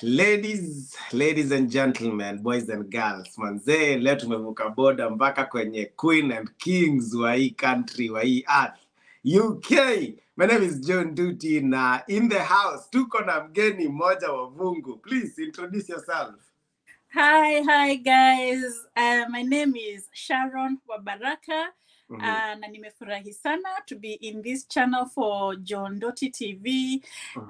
Ladies and gentlemen, boys and girls, manze, leo tumevuka boda mpaka kwenye Queen and Kings wa hii country, wa hii earth, UK. My name is John Duty na in the house tuko na mgeni mmoja wa Vungu. Please introduce yourself. Hi guys. My name is Sharon Wabaraka. Na nimefurahi sana to be in this channel for John Doty TV.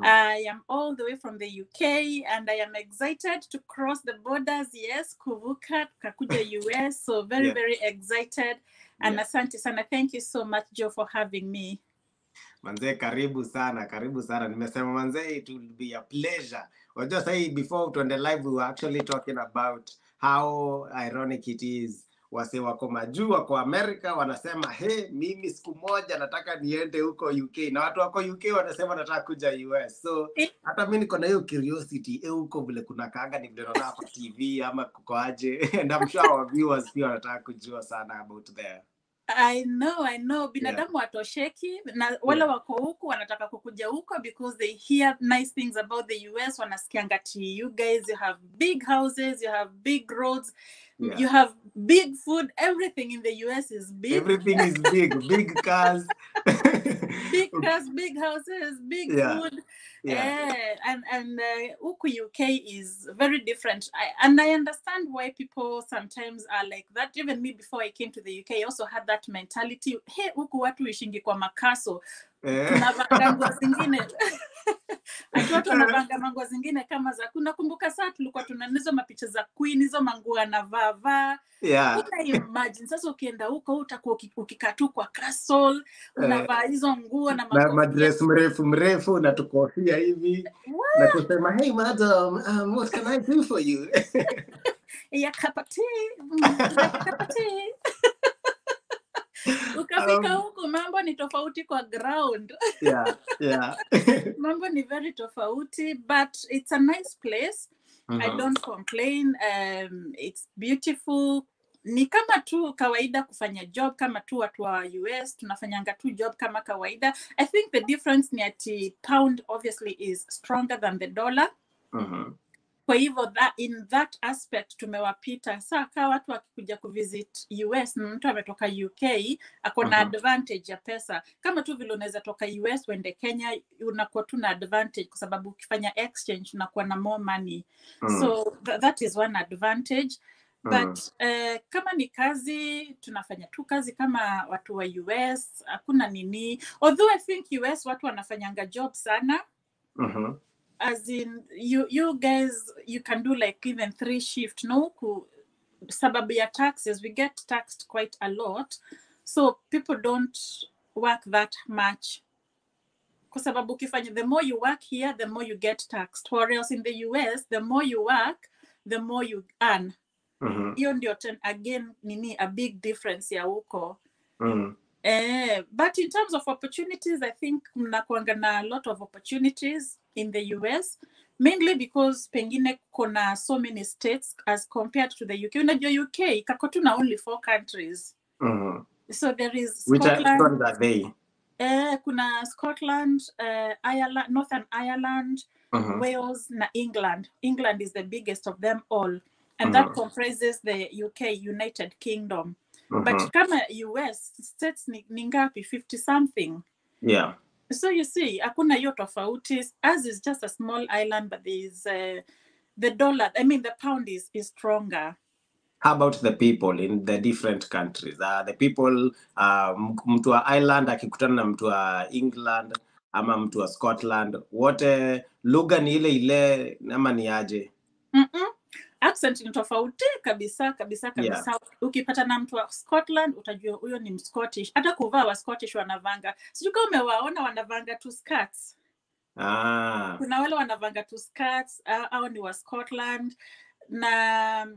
I am all the way from the UK and I am excited to cross the borders. Yes, kuvuka kakuja US. So very excited. And asante sana. Thank you so much, Joe, for having me. Manze, karibu sana. Nimesema manze, it will be a pleasure. Or just say before to the live, we were actually talking about how ironic it is. Wase wako Majuu wako America wanasema hey, mimi siku moja nataka niende huko UK, na watu wako UK wanasema nataka kuja US. So hata mimi niko na hiyo curiosity huko vile kuna kaanga ni vile naona kwa TV ama kuko aje. And I'm sure our viewers pia wanataka kujua sana about there. I know. Binadamu watosheki na wale wako huku wanataka kukuja huko because they hear nice things about the US. Wanasikianga ati you guys, you have big houses, you have big roads, you have big food. Everything in the US is big. Everything is big. Big cars. Big cars, big houses, big food. And huku UK is very different. I understand why people sometimes are like that. Even me, before I came to the UK, I also had that mentality. Hey, huku watu wishingi kwa makaso. Tunavanga nguo zingine. Watu wanavanga manguo zingine kama za kumbuka saa tulikuwa tunanizo mapicha za Queen, hizo manguo anavaa. Una imagine sasa ukienda huko utakuwa ukikatu kwa castle, unavaa hizo nguo na madress mrefu na tukofia hivi. Na kusema hey madam, what can I do for you? Ya kapati. Ukafika huko mambo ni tofauti kwa ground. Mambo ni very tofauti, but it's a nice place. I don't complain. It's beautiful. Ni kama tu kawaida kufanya job kama tu watu wa US tunafanyanga tu job kama kawaida. I think the difference ni ati pound obviously is stronger than the dollar. Kwa hivyo in that aspect tumewapita. Sasa watu wakikuja kuvisit US na mtu ametoka UK akona advantage ya pesa. Kama tu vile unaweza toka US uende Kenya unakuwa tu na advantage kwa sababu ukifanya exchange unakuwa na more money. So that is one advantage. But kama ni kazi tunafanya tu kazi kama watu wa US, hakuna nini. Although I think US watu wanafanyanga job sana. As in you guys, you can do like even 3 shift, no? Sababu ya taxes, we get taxed quite a lot. So people don't work that much. Kwa sababu ukifanya, the more you work here, the more you get taxed. Whereas in the US, the more you work, the more you earn. Hiyo ndio again nini a big difference ya huko. But in terms of opportunities, I think mnakuanga na a lot of opportunities in the US, mainly because pengine kuna so many states as compared to the UK. Unajua UK kako tu na only 4 countries. So there is Scotland. Which are they? Kuna Scotland, Ireland, Northern Ireland, Wales na England. England is the biggest of them all. And that comprises the UK, United Kingdom. But kama US, states ni ngapi? 50 something. So you see, hakuna hiyo tofauti. As is just a small island, but there is the dollar. I mean, the pound is stronger. How about the people in the different countries? The people, mtu wa Ireland akikutana na mtu wa England ama mtu wa Scotland, wote lugha ni ile ama ni aje? Accent ni tofauti kabisa. Ukipata na mtu wa Scotland utajua huyo ni Scottish. Hata kuvaa wa Scottish wanavanga. Sijui kama umewaona wanavanga tu skirts. Kuna wale wanavanga tu skirts au ni wa Scotland, na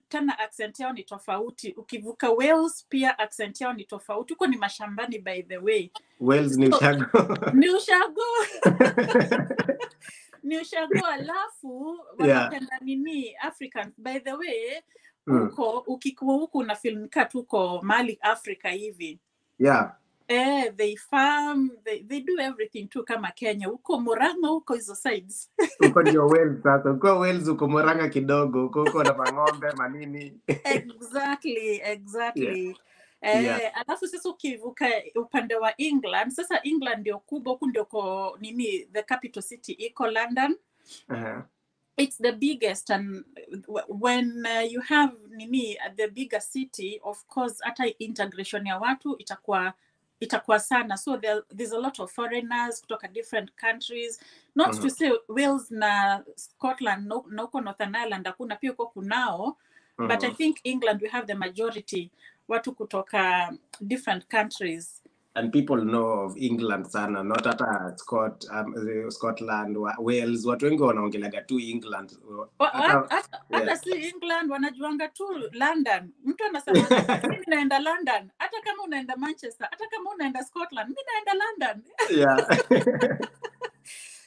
tena accent yao ni tofauti. Ukivuka Wales pia accent yao ni tofauti. Huko ni mashambani by the way. Wales ni ushago. Ni ushago. Ni ushago alafu wanapenda nini African by the way. Huko ukikuwa huko na film cut huko Mali Africa hivi. They farm, they do everything too kama Kenya. Huko Murang'a huko hizo sides. Huko ndio Wales sasa. Huko Wales uko Murang'a kidogo. Huko na mang'ombe manini. Exactly. Yeah. Alafu sasa ukivuka upande wa England, sasa England ndio kubwa, huku ndio the capital city iko London. It's the biggest, and when you have the bigger city, of course hata integration ya watu itakuwa sana, so there's a lot of foreigners kutoka different countries, not to say Wales na Scotland na huko Northern Ireland hakuna, pia huko kunao, but I think England we have the majority watu kutoka different countries. And people know of England sana, not hata Scotland, Wales. Watu wengi wanaongeleaga tu England. Hata si England, wanajuanga tu London. Mtu anasema mimi naenda London, hata kama unaenda Manchester, hata kama unaenda Scotland, mimi naenda London. Yeah.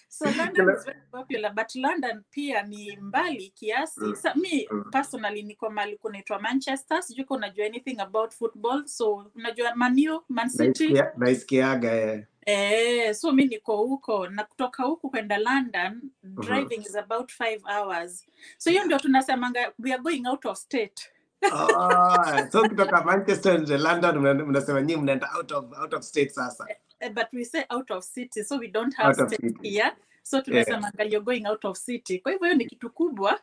So London is very popular, but London pia ni mbali kiasi. So me personally niko mahali kunaitwa Manchester. Sijui kama unajua anything about football. So unajua Man City? Naisikiaga. So mi niko huko, na kutoka huku kwenda London driving is about 5 hours. So hiyo ndio tunasemanga we are going out of state. So kutoka Manchester to London mnasema nyinyi mnaenda out of state sasa. But we say out of city, so we don't have state here. So tunasemanga you're going out of city. Kwa hivyo ni kitu kubwa.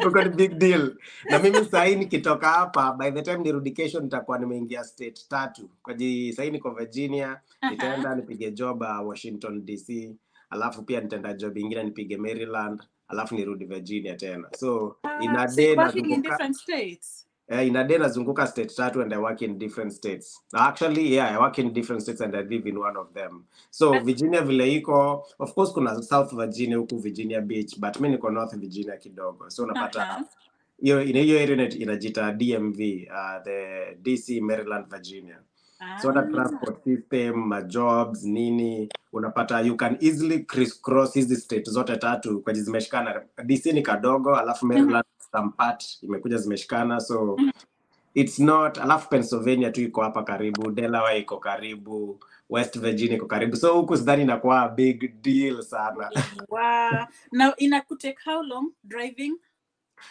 Uko ni big deal. Na mimi sasa nikitoka hapa, by the time nirudi kesho nitakuwa nimeingia state 3. Kwa hiyo sasa niko Virginia, nitaenda nipige job Washington DC, alafu pia nitaenda job nyingine nipige Maryland, alafu nirudi Virginia tena. So in a day in different states. In a day nazunguka state 3 and I work in different states. Actually, I work in different states and I live in one of them. So Virginia vile iko, of course kuna South Virginia huku Virginia Beach, but mimi niko North Virginia kidogo. So unapata hiyo area inajita DMV, the DC, Maryland, Virginia. So the transport system, jobs, nini, unapata you can easily crisscross hizi state zote 3 kwa zimeshikana. DC ni kadogo, alafu Maryland some part imekuja zimeshikana, so it's not, alafu Pennsylvania tu iko hapa karibu, Delaware iko karibu, West Virginia iko karibu, so huku sidhani inakuwa big deal sana. Wow. Now inakutake how long driving?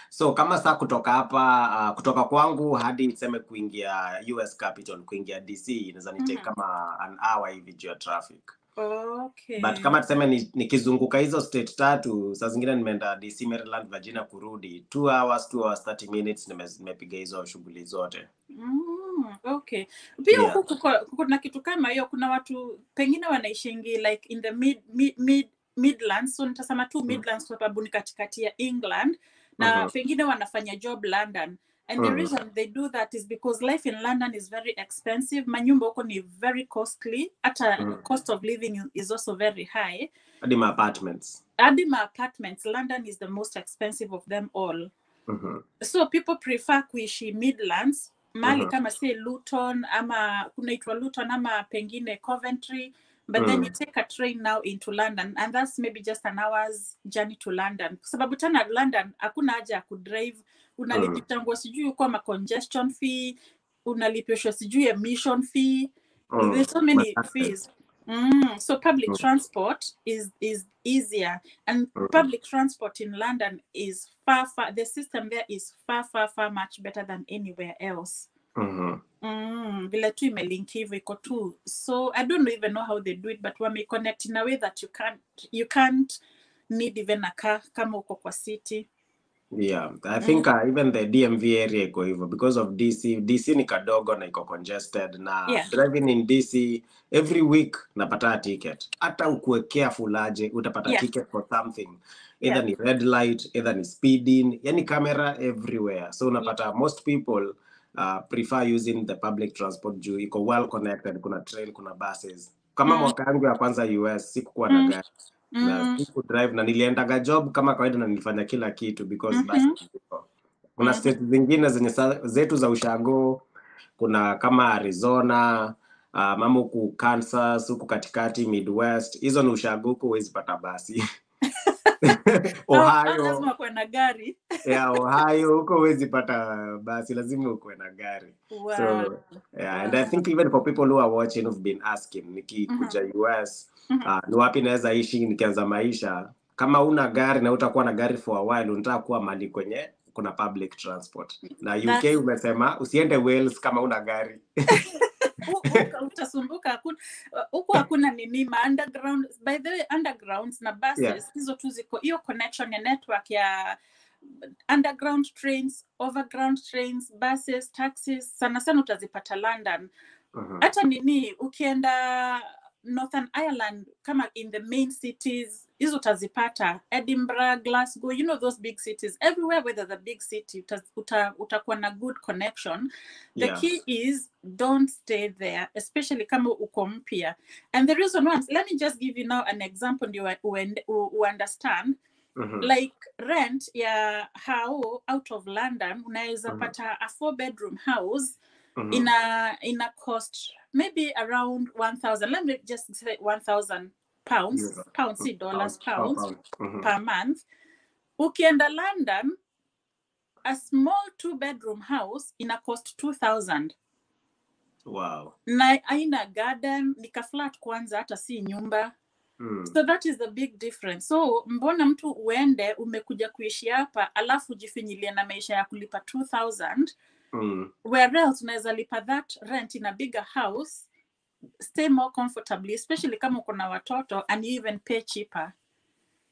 So kama saa kutoka hapa kutoka kwangu hadi niseme kuingia US Capital, kuingia DC inaweza nitake kama an hour hivi juu ya traffic. Okay. But kama tuseme nikizunguka hizo state 3, saa zingine nimeenda DC, Maryland, Virginia kurudi 2 hours 30 minutes nimepiga hizo shughuli zote. Okay. Pia huku kuna kitu kama hiyo, kuna watu pengine wanaishingi like in the Midlands, so nitasema tu Midlands kwa sababu ni katikati ya England, na pengine wanafanya job London. And the reason they do that is because life in London is very expensive. Manyumba huko ni very costly. Ata cost of living is also very high. Adima apartments. London is the most expensive of them all. So people prefer kuishi Midlands, mali kama say Luton ama kunaitwa Luton ama pengine Coventry, but then you take a train now into London, and that's maybe just an hour's journey to London. Sababu tena London hakuna haja ya kudrive, unalipishwa sijui kwa congestion fee, unalipishwa sijui emission fee. There's so many fees. So public transport is easier, and public transport in London is far the system there is far much better than anywhere else. Vile tu imelink hivyo iko tu, so I don't even know how they do it, but wame connect in a way that you can't need even a car kama uko kwa city. Yeah, I think even the DMV area iko hivyo because of DC ni kadogo na iko congested, na driving in DC every week napata ticket. Hata ukuwe careful aje utapata ticket for something. Either ni red light, either ni speeding, yani camera everywhere. So unapata most people prefer using the public transport juu iko well connected, kuna train, kuna buses. Kama mwaka yangu ya kwanza US sikuwa na gari. Na siku drive na niliendaga job kama kawaida na nilifanya kila kitu because kuna state zingine zenye zetu za ushago, kuna kama Arizona, mama huku Kansas, huku katikati Midwest, hizo ni ushago huko huwezi pata basi. Ohio. lazima kuwe na gari. Yeah, Ohio huko huwezi pata basi, lazima ukuwe na gari. Wow. So yeah, and I think even for people who are watching who've been asking nikikuja US ni wapi naweza ishi nikianza maisha, kama una gari na utakuwa na gari for a while, unataka kuwa mali kwenye kuna public transport. Na UK umesema usiende Wales kama una gari. Utasumbuka. Huku hakuna nini ma underground, by the way undergrounds na buses hizo tu ziko hiyo connection ya network ya underground trains, overground trains, buses, taxis sana sana utazipata London. Hata nini ukienda Northern Ireland kama in the main cities hizo utazipata, Edinburgh, Glasgow, you know those big cities, everywhere where there's a big city utakuwa na good connection. The key is don't stay there, especially kama uko mpya. And the reason why, let me just give you now an example ndio you understand. Like rent ya how out of London unaweza pata a 4-bedroom house in a cost maybe around 1,000, let me just say 1,000 pounds, dollars, pounds per month. Ukienda London, a small 2-bedroom house in a cost 2,000. Wow. Na aina garden, nika flat kwanza hata si nyumba. So that is the big difference. So mbona mtu uende umekuja kuishi hapa alafu jifinyilie na maisha ya kulipa 2,000 where else unaweza lipa that rent in a bigger house, stay more comfortably, especially kama uko na watoto, and you even pay cheaper.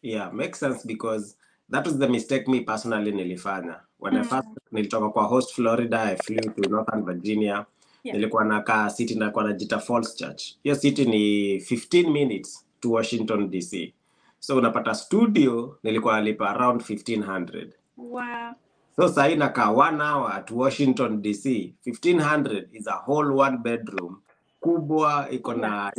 Yeah, makes sense, because that was the mistake me personally nilifanya. When I first nilitoka kwa host Florida, I flew to Northern Virginia. Nilikuwa nakaa city na kwa najita Falls Church. Hiyo city ni 15 minutes to Washington DC. So unapata studio nilikuwa nalipa around 1,500. Wow. So sahi nakaa 1 hour to Washington DC. 1,500 is a whole 1-bedroom. Kubwa iko na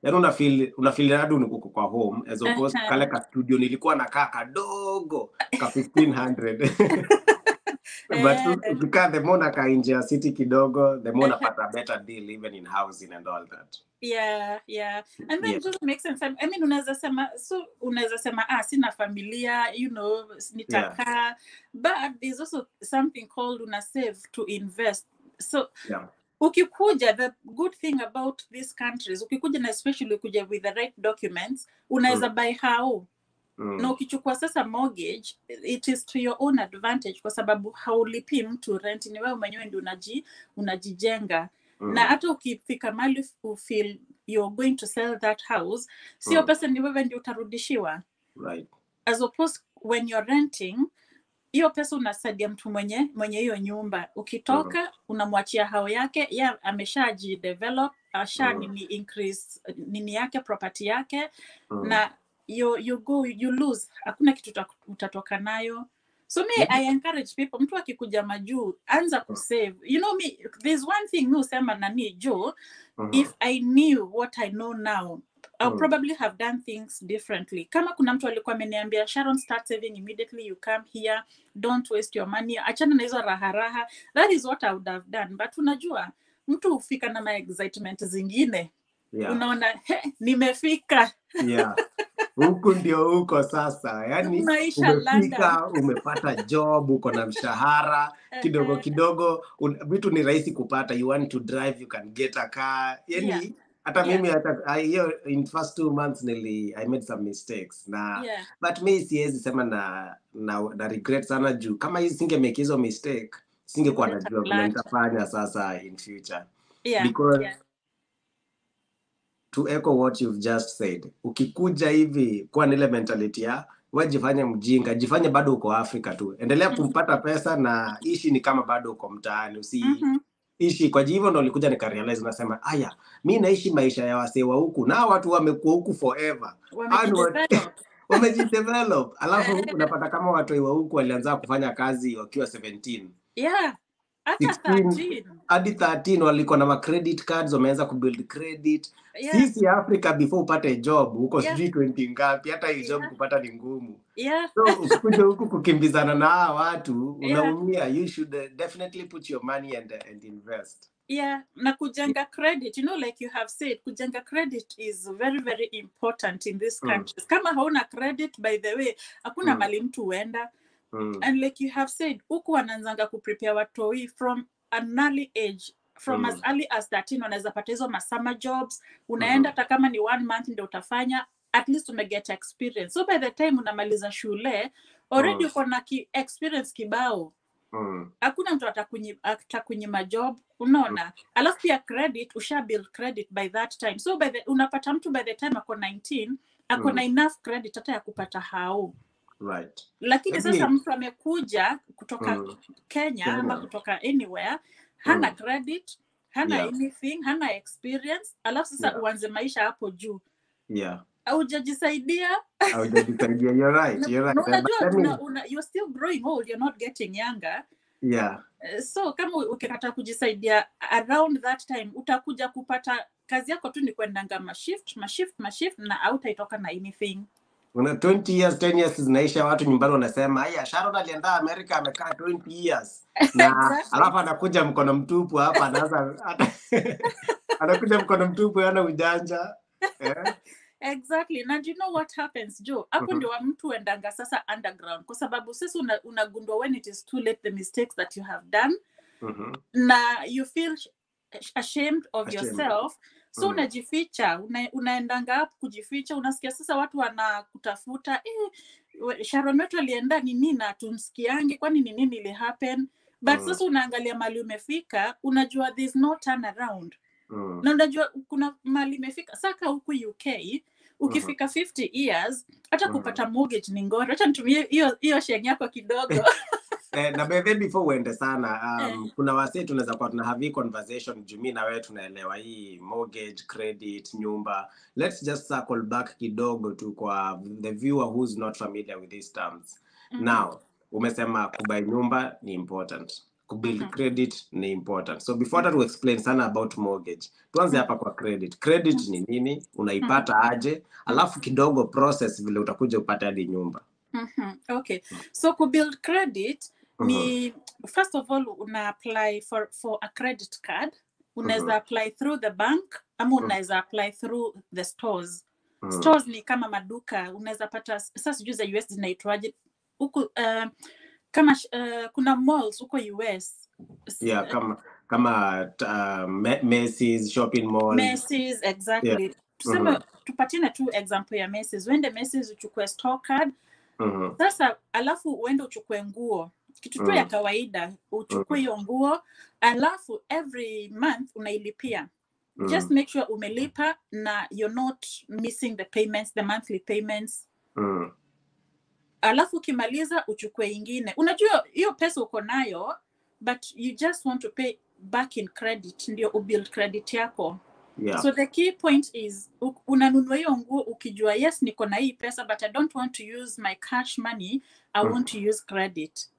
yani unafeel hadi uko kwa home, as opposed kale ka studio nilikuwa nakaa kadogo ka 1,500. But ukikaa the more nakaa nje ya city kidogo, the more napata better deal even in housing and all that. Yeah. And then it just makes sense. I mean unaweza sema sina familia, you know, nitakaa. But there's also something called una save to invest. So ukikuja, the good thing about these countries, ukikuja na especially ukikuja with the right documents, unaweza buy house. Na ukichukua sasa mortgage, it is to your own advantage kwa sababu haulipi mtu rent, ni wewe mwenyewe ndio unajijenga. Na hata ukifika mahali feel you're going to sell that house, sio pesa ni wewe ndio utarudishiwa. Right. As opposed when you're renting, hiyo pesa unasaidia mtu mwenye hiyo nyumba. Ukitoka unamwachia hao yake, ameshaji develop, nini increase nini yake, property yake, na you lose, hakuna kitu utatoka nayo. So I encourage people, mtu akikuja Majuu anza kusave. You know me, there's one thing mi usema nani Joe, if I knew what I know now, I'll probably have done things differently. Kama kuna mtu alikuwa ameniambia Sharon, start saving immediately you come here, don't waste your money, achana na hizo raha, that is what I would have done. But unajua mtu ufika na my excitement zingine, unaona nimefika. Huku ndio huko sasa, yani umefika, umepata job, uko na mshahara kidogo, vitu ni rahisi kupata. You want to drive, you can get a car. Yani hata mimi in first 2 months I made some mistakes but me siwezi sema na regret sana juu kama hizi singe make hizo mistake singekuwa najua vile nitafanya sasa in future. Because to echo what you've just said, ukikuja hivi kwa nile mentality ya wajifanye mjinga, jifanye bado uko Afrika tu, endelea kumpata pesa na ishi ni kama bado uko mtaani, ishi kwa hivyo. Ndo nilikuja nikarealize, nasema aya, mimi naishi maisha ya wasee wa huku na watu wamekuwa huku forever, wamejidevelop. Alafu unapata kama watu wa huku walianza kufanya kazi wakiwa 17 hadi 13 walikuwa na credit cards, wameanza kubuild credit. Sisi Africa before upate job huko sijui 20 ngapi, hata hiyo job kupata ni ngumu. So ukikuja huku kukimbizana na watu unaumia. You should definitely put your money and invest. Yeah, na kujenga credit, like you have said, kujenga credit is very, very important in these countries. Kama hauna credit, by the way, hakuna mali mtu huenda. And like you have said, huku wanaanzanga kuprepare watoi from an early age, from as early as 13, wanaweza pata hizo summer jobs, unaenda hata kama ni 1 month ndio utafanya, at least umeget experience. So by the time unamaliza shule, already uko na experience kibao. Hakuna mtu atakunyima job, unaona. Alafu pia credit, usha build credit by that time. So unapata mtu by the time ako 19, ako na enough credit hata ya kupata hao. Right. Lakini sasa mtu amekuja kutoka Kenya ama kutoka anywhere, hana credit, hana anything, hana experience, alafu sasa uanze maisha hapo juu. Haujajisaidia. You're right. You're still growing old, you're not getting younger. So kama ukikata kujisaidia around that time, utakuja kupata kazi yako tu ni kuendanga mashift na hautaitoka na anything. Una 20 years, 10 years zinaisha, watu nyumbani wanasema, "Haya, Sharon alienda America amekaa 20 years." Na Exactly. alafu anakuja mkono mtupu hapa anakuja mkono mtupu hana ujanja. Exactly. And you know what happens, Joe? Hapo ndio mtu endanga sasa underground, kwa sababu sasa unagundua when it is too late the mistakes that you have done. Na you feel ashamed of yourself. So unajificha, unaendanga hapo kujificha, unasikia sasa watu wanakutafuta, Sharon wetu alienda nini na tumsikiange, kwani ni nini ili happen? But sasa unaangalia mali umefika, unajua there's no turn around. Na unajua kuna mali umefika, saka huku UK, ukifika 50 years, hata kupata mortgage ni ngori. Acha nitumie hiyo sheng yako kidogo. Na before uende sana, kuna wase tunaweza kuwa tuna have conversation juu mimi na wewe tunaelewa hii mortgage, credit, nyumba. Let's just circle back kidogo tu kwa the viewer who's not familiar with these terms. Now, umesema kubuy nyumba ni important. Kubuild credit ni important. So before that we explain sana about mortgage, tuanze hapa kwa credit. Credit ni nini? Unaipata aje? Alafu kidogo process vile utakuja upate hadi nyumba. Okay. So kubuild credit ni first of all una apply for a credit card. Unaweza apply through the bank ama unaweza apply through the stores. Stores ni kama maduka, unaweza pata sasa sijui za US zinaitwaje huko, kama kuna malls huko US. Kama Macy's shopping mall. Macy's, exactly. Tuseme tupatine tu example ya Macy's. Uende Macy's uchukue store card. Sasa alafu uende uchukue nguo. Kitu tu ya kawaida, uchukue hiyo nguo, alafu every month unailipia. Just make sure umelipa na you're not missing the payments, the monthly payments. Alafu ukimaliza uchukue ingine. Unajua hiyo pesa uko nayo, but you just want to pay back in credit, ndio ubuild credit yako. So the key point is unanunua hiyo nguo ukijua yes niko na hii pesa, but I don't want to use my cash money, I want to use credit.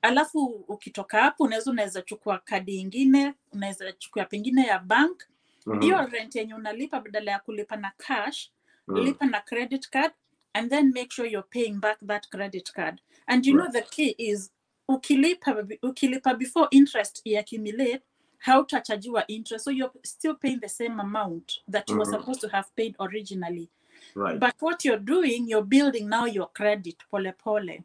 Alafu ukitoka hapo unaweza chukua kadi ingine, unaweza chukua pengine ya bank. Hiyo rent yenye unalipa badala ya kulipa na cash, lipa na credit card, and then make sure you're paying back that credit card. And you know the key is ukilipa before interest accumulate, how to charge your interest, so you're still paying the same amount that you were supposed to have paid originally. But what you're doing, you're building now your credit pole pole.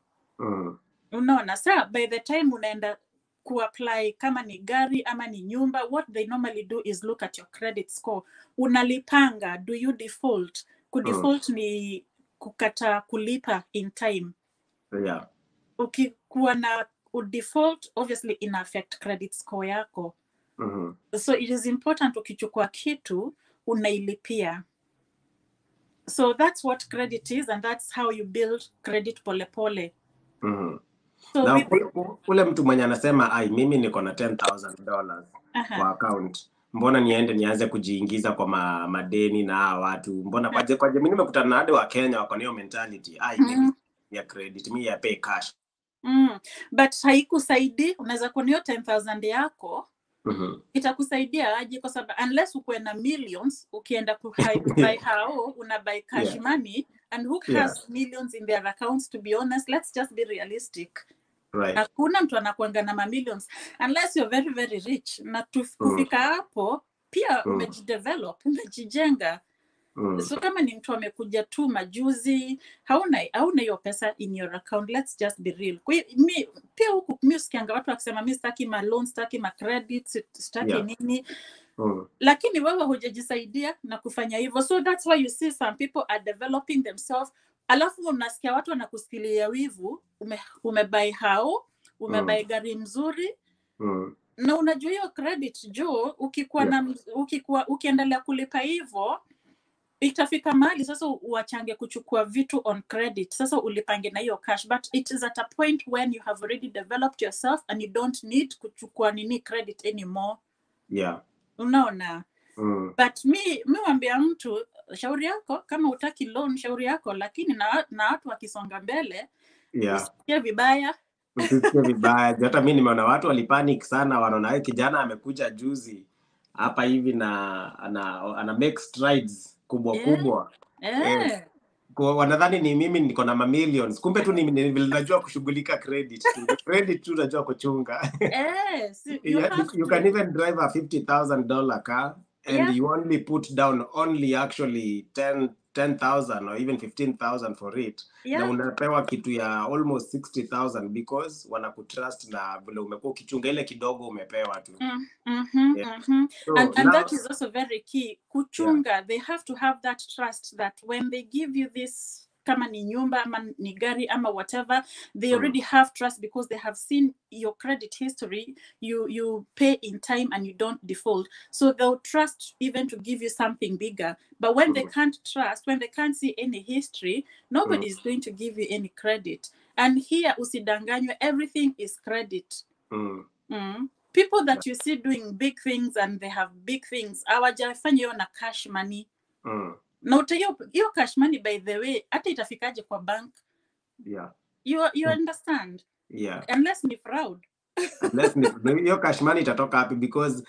Unaona, sa by the time unaenda kuapply kama ni gari ama ni nyumba, what they normally do is look at your credit score. Unalipanga, do you default? Kudefault ni kukata kulipa in time. Ukikuwa na default, obviously ina affect credit score yako. So it is important ukichukua kitu unailipia. So that's what credit is, and that's how you build credit pole pole. So na ule mtu mwenye anasema mimi niko na $10,000 kwa account, mbona nianze kujiingiza kwa madeni na watu, mbona kwa mimi nimekutana na hadi wa Kenya wako na hiyo mentality, mimi ya credit, mimi ya pay cash. But haikusaidi. Unaweza kuwa hiyo 10,000 yako itakusaidia aje? Kwa sababu unless uko na millions, ukienda buy hao una buy cash money, and who has millions in their accounts? To be honest, let's just be realistic. Right. Hakuna mtu anakuanga na millions unless you're very very rich. Na kufika hapo pia umejidevelop, umejijenga. So kama ni mtu amekuja tu majuzi, hauna hiyo pesa in your account, let's just be real. Kwa hiyo pia huku mimi usikianga watu wakisema mimi sitaki ma loans, sitaki ma credits, sitaki nini. Lakini wewe hujajisaidia na kufanya hivyo. So that's why you see some people are developing themselves. Alafu unasikia watu wanakusikilia wivu, umebuy hao, umebuy gari mzuri. Na unajua hiyo credit juu ukiendelea kulipa hivyo itafika mahali sasa uachange kuchukua vitu on credit. Sasa ulipange na hiyo cash, but it is at a point when you have already developed yourself and you don't need kuchukua credit anymore. Yeah. Unaona? But mi mwambia mtu, shauri yako kama utaki loan, shauri yako, lakini na watu wakisonga mbele, usikie vibaya. Usikie vibaya. Hata mimi nimeona watu walipanic sana, wanaona kijana amekuja juzi hapa hivi na ana make strides kubwa. Wanadhani ni mimi niko na millions. Kumbe tu ninajua kushughulika credit tu. Credit tu najua kuchunga. You can even drive a $50,000 car and you only put down actually 10,000 or even 15,000 for it. Na unapewa kitu ya almost 60,000 because wanakutrust na vile umekuwa ukichunga ile kidogo umepewa tu. So and that is also very key. Kuchunga, they have to have that trust that when they give you this, kama ni nyumba ama ni gari ama whatever, they already have trust because they have seen your credit history. You pay in time and you don't default, so they'll trust even to give you something bigger. But when they can't trust, when they can't see any history, nobody is going to give you any credit. And here usidanganywe, everything is credit. People that you see doing big things and they have big things, hawajafanya hiyo na cash money. Na hiyo cash money, by the way, hata itafikaje kwa bank? You understand? Unless ni fraud. Hiyo cash money itatoka hapi because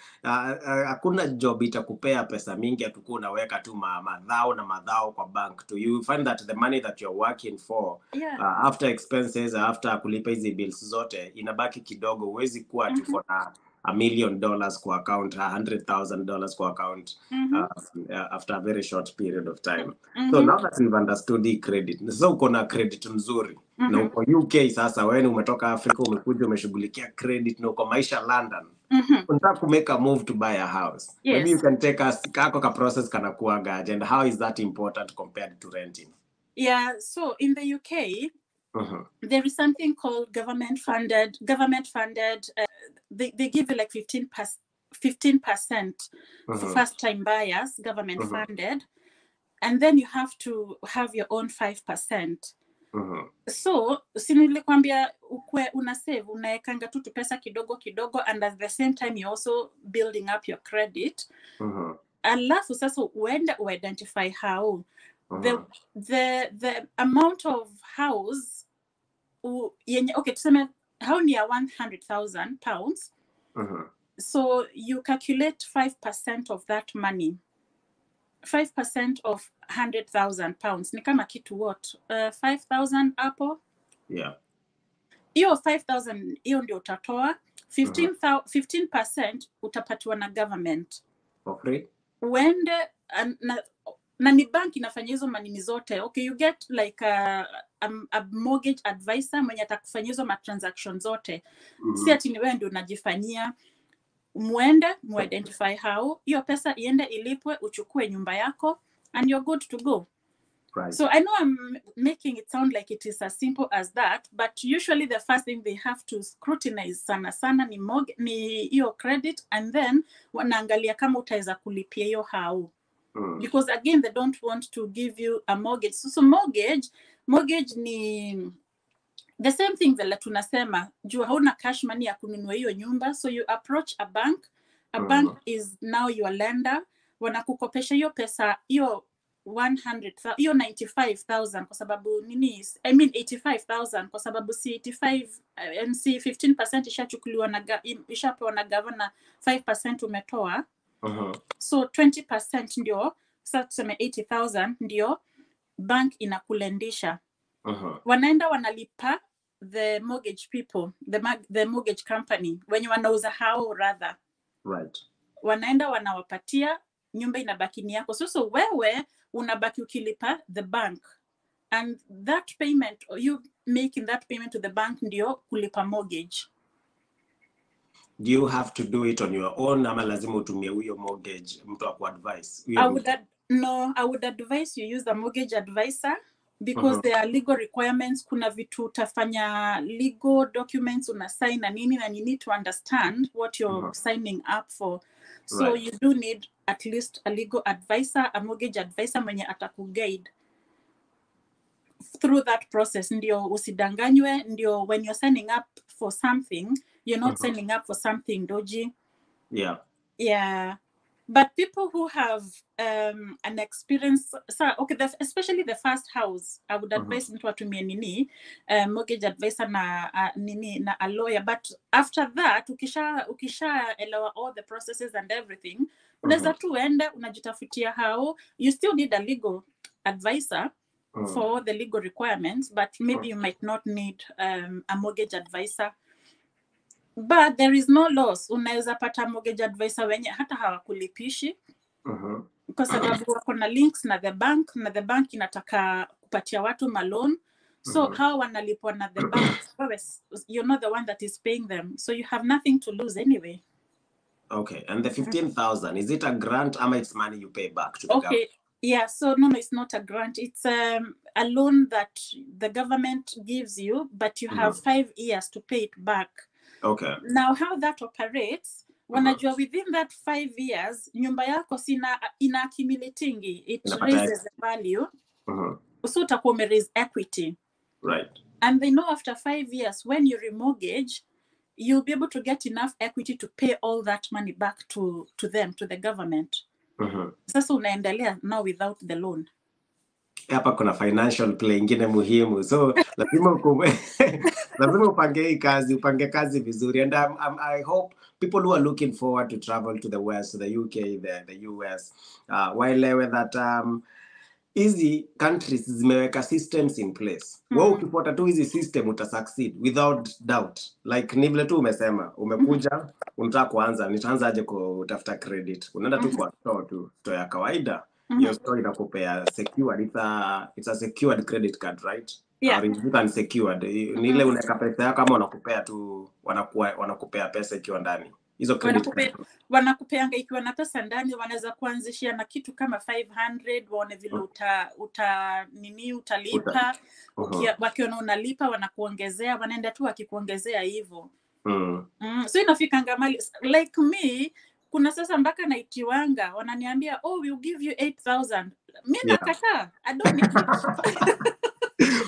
hakuna job itakupea pesa mingi atakuwa unaweka tu madhao kwa bank tu. You find that the money that you're working for after expenses, after kulipa hizi bills zote, inabaki kidogo. Huwezi kuwa tu for $1 million kwa account, $100,000 kwa account after a very short period of time. So now that we've understood the credit, so uko na credit mzuri. Na uko UK sasa, wewe umetoka Afrika umekuja umeshughulikia credit na uko maisha London. Unataka to make a move to buy a house. Maybe you can take us kako ka process kana kuagaje, and how is that important compared to renting? So in the UK, there is something called government funded. They give you like 15% for first time buyers, government funded, and then you have to have your own 5%. So sinilikwambia una save, unaekanga tu pesa kidogo and at the same time you're also building up your credit. Alafu sasa uende identify how the amount of house tuseme how near £100,000. So you calculate 5% of that money. 5% of £100,000 ni kama kitu what? 5,000 hapo? Hiyo 5,000 hiyo ndio utatoa. 15% utapatiwa na government. Uende na ni bank inafanya hizo manini zote. Okay, you get like a mortgage advisor mwenye atakufanyia hizo transaction zote. Si ati ni wewe ndio unajifanyia. Identify how hiyo pesa iende ilipwe, uchukue nyumba yako, and you're good to go. So I know I'm making it sound like it is as simple as that, but usually the first thing they have to scrutinize sana ni hiyo credit, and then wanaangalia kama utaweza kulipia hiyo how. Because again, they don't want to give you a mortgage. So mortgage ni the same thing vile tunasema juu hauna cash money ya kununua hiyo nyumba, so you approach a bank. Bank is now your lender. Wanakukopesha hiyo pesa hiyo 100,000 hiyo 95,000 kwa sababu nini, I mean 85,000 kwa sababu si 85 and si 15% ishachukuliwa ishapewa na governor, 5% umetoa. So 20% ndio sasa tuseme 80,000 ndio bank inakulendisha. Wanaenda wanalipa the mortgage people, the mortgage company, wenye wanauza hao rather. Right. Wanaenda wanawapatia, nyumba inabaki ni yako. So wewe unabaki ukilipa the bank. And that payment, or you making that payment to the bank ndio kulipa mortgage. Do you have to do it on your own ama lazima utumie huyo mortgage mtu akuadvise? I would advise you use the mortgage advisor because there are legal requirements. Kuna vitu utafanya legal documents una sign na nini, and you need to understand what you're signing up for. So you do need at least a legal advisor, a mortgage advisor mwenye atakuguide through that process. Ndio usidanganywe, ndio when you're signing up for something, you're not signing up for something dodgy. Yeah. But people who have an experience, okay, especially the first house, I would advise mtu atumie nini, mortgage advisor na nini na a lawyer. But after that, ukisha elewa all the processes and everything, unaweza tu enda unajitafutia how. You still need a legal advisor for all the legal requirements, but maybe you might not need a mortgage advisor. But there is no loss. Unaweza pata mortgage advisor wenye hata hawakulipishi. Kwa sababu wako na links na the bank inataka kupatia watu malone. So how wanalipwa na the bank? You're not the one that is paying them. So you have nothing to lose anyway. Okay. And the 15,000, is it a grant or it's money you pay back to the government? Yeah, so no, it's not a grant. It's a loan that the government gives you, but you have 5 years to pay it back. Okay. Now, how that operates, wanajua within that 5 years, nyumba yako ina accumulating, it raises the value. So utakuwa raise equity. Right. And they know after 5 years, when you remortgage, you'll be able to get enough equity to pay all that money back to them, to the government. Sasa unaendelea now without the loan. Hapa kuna financial play ingine muhimu. So lazima upange kazi vizuri. And I hope people who are looking forward to travel to the West, to the UK, the US, waelewe that hizi countries zimeweka systems in place. Wewe ukifuata tu hizi system utasucceed without doubt. Like ni vile tu umesema, umekuja, unataka kuanza, nitaanza aje kutafuta credit. Unaenda tu kwa store ya kawaida. Your store inakupea secured. It's a secured credit card, right? Yeah. Or is it unsecured? Ni ile unaweka pesa yako kama wanakupea tu, wanakupea pesa ikiwa ndani. Hizo credit card wanakupeanga ikiwa na pesa ndani, wanaweza kuanzishia na kitu kama 500, waone vile utalipa. Wakiona unalipa wanakuongezea, wanaenda tu wakikuongezea hivyo. So inafika ngamali like me, kuna sasa mpaka naitiwanga wananiambia we'll give you 8,000. Mimi nakataa. I don't need it.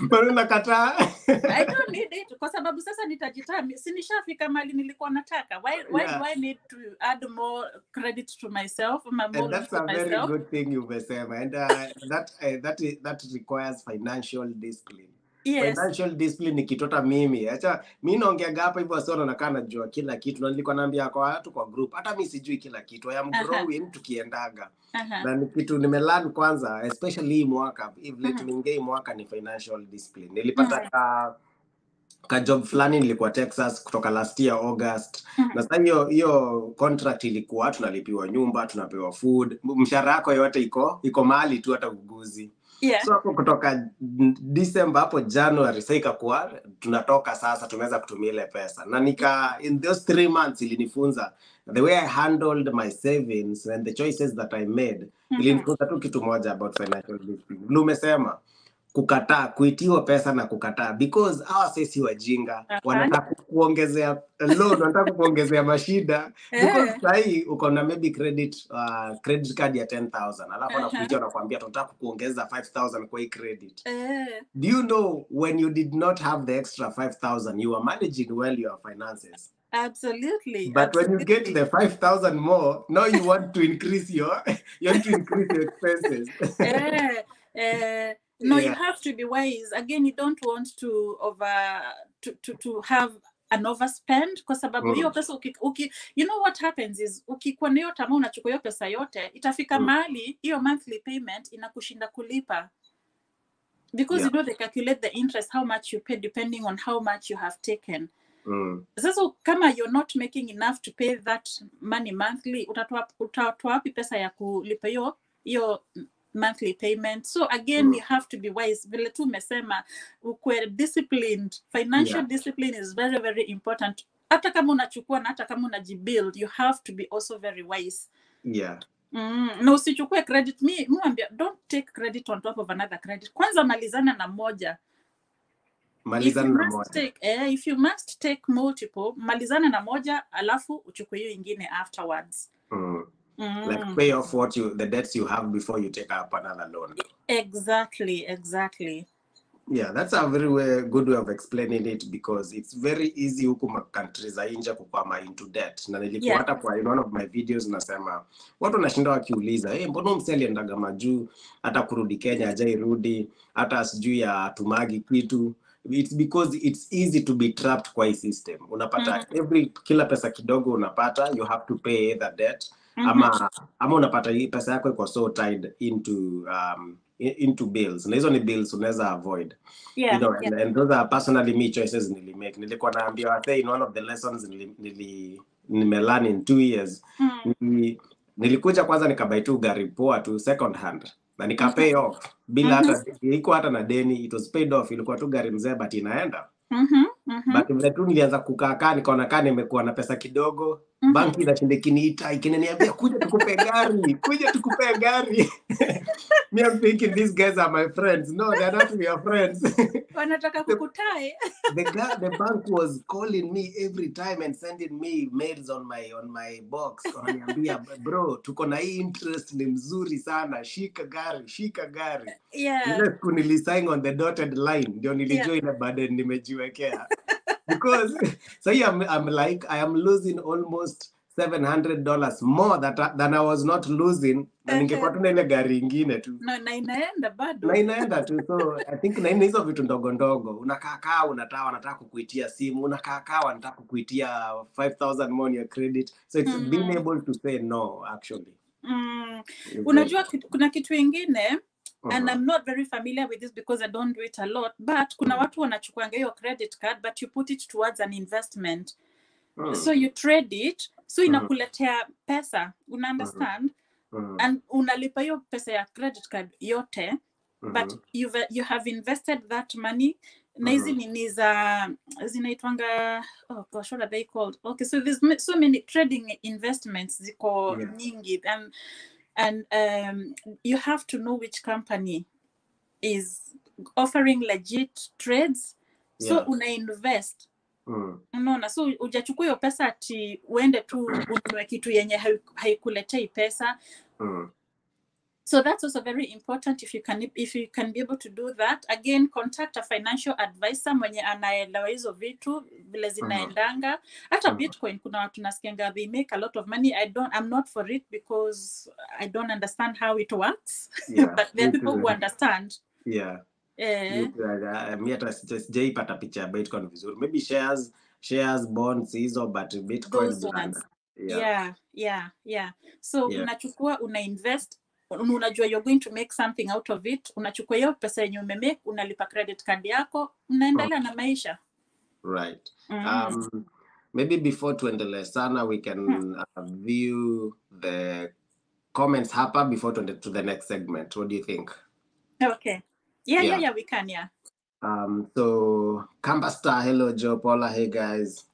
Bado nakataa. I don't need it kwa sababu sasa nitajitami, si nishafika mali nilikuwa nataka. Why do I need to add more credit to myself? And that's a very good thing you umesema. And that requires financial discipline. Yes. Financial discipline nikitota mimi. Acha mimi naongea hapa hivyo sio nakaa najua kila kitu. Na nilikuwa naambia kwa watu kwa group, hata mimi sijui kila kitu. I am growing tukiendaga. Na ni kitu nimelearn kwanza, especially hii mwaka, vile tuliingia mwaka ni financial discipline. Nilipata ka job fulani nilikuwa Texas kutoka last year August. Na sasa hiyo contract ilikuwa tunalipiwa nyumba, tunapewa food, mshahara yako yote iko mahali tu hata uguzi. So hapo kutoka December hapo January sasa ikakuwa tunatoka sasa tumeweza kutumia ile pesa. Na in those 3 months ilinifunza the way I handled my savings and the choices that I made. Ilinifunza tu kitu moja about financial discipline. Umesema kukataa, kuitiwa pesa na kukataa, because hawa sisi wajinga wanataka kuongezea loan, wanataka kuongezea mashida, because sahi uko na maybe credit card ya 10,000 alafu anakuja anakuambia tunataka kuongeza 5,000 kwa hii credit. Do you know when you did not have the extra 5,000 you were managing well your finances? Absolutely. But when you get the 5,000 more, now you want to increase your expenses. No, you have to be wise. Again, you don't want to have an overspend kwa sababu hiyo pesa you know what happens is ukikuwa nayo tamaa unachukua hiyo pesa yote, itafika mahali hiyo monthly payment inakushinda kulipa. because they calculate the interest, how much you pay depending on how much you have taken. So kama you're not making enough to pay that money monthly, utatoa wapi pesa ya kulipa hiyo monthly payment? So again, you have to be wise. Vile tu umesema, ukwe disciplined. Financial discipline is very, very important. Hata kama unachukua na hata kama unajibuild, you have to be also very wise. Na usichukue credit. Mwambia, don't take credit on top of another credit. Kwanza malizana na moja. If you must take multiple, malizana na moja alafu uchukue hiyo ingine afterwards. Like pay off the debts you have before you take up another loan. Exactly. Yeah, that's a very good way of explaining it, because it's very easy huku countries za nje kukwama into debt. Na nilikuwa hata kwa in one of my videos nasema watu wanashinda wakiuliza, mbona msee aliendaga Majuu hata kurudi Kenya hajairudi, hata sijui ya tumagi kitu. It's because it's easy to be trapped kwa hii system. Unapata kila pesa kidogo unapata, you have to pay the debt. Ama unapata hii pesa yako iko so tied into bills. Na hizo ni bills unaweza avoid. And those are personally me choices nilimake. Nilikuwa naambia wase in one of the lessons nimelearn in 2 years. Nilikuja kwanza nikabuy tu gari poa tu second hand. Na nika pay off bila hata na deni. It was paid off. Ilikuwa tu gari mzee but inaenda. But vile tu nilianza kukaa nikaona kama nimekuwa na pesa kidogo, banki inashinda kiniita ikiniambia kuja tukupe gari. Me, I'm thinking these guys are my friends. No, they're not your friends. Wanataka kukutai. The bank was calling me every time and sending me mails on my box. Wananiambia, bro, tuko na hii interest ni mzuri sana, shika gari. Ile kunilign on the dotted line ndio nilijua ile burden nimejiwekea. Because I'm like, I am losing almost $700 more than I was not losing. Na ningekuwa tu na ile gari ingine tu. Na inaenda bado. Na inaenda tu. So I think na hizo vitu ndogo. Unakaa wanataka kukuitia simu. Unakaa wanataka kukuitia 5,000 more on your credit. So it's being able to say no, actually. Unajua kuna kitu ingine, and I'm not very familiar with this because I don't do it a lot, but kuna watu wanachukuanga hiyo credit card but you put it towards an investment. So you trade it, so inakuletea pesa, una understand? And unalipa hiyo pesa ya credit card yote, but you have invested that money. Na hizi ni zinaitwanga, oh gosh, what are they called? Okay, so there's so many trading investments ziko nyingi, and you have to know which company is offering legit trades. So una invest. Unaona, so hujachukua hiyo pesa ati uende tu ununue kitu yenye haikuletei pesa. So that's also very important. If you can be able to do that, again, contact a financial advisor mwenye anaelewa hizo vitu vile zinaendanga. Hata Bitcoin kuna watu nasikianga they make a lot of money. I'm not for it because I don't understand how it works. But there are people who understand. Mi hata sijaipata picha ya Bitcoin vizuri. Maybe shares, bonds hizo, but Bitcoin blanda. So unachukua, una-invest, unajua you're going to make something out of it. Unachukua hiyo pesa yenye umemake, unalipa credit card yako, unaendelea na maisha. Right. Maybe before tuendelee sana, we can view the comments hapa before to the next segment. What do you think? Okay. Yeah, we can, So Kambastar, hello Joe, Paula, hey guys.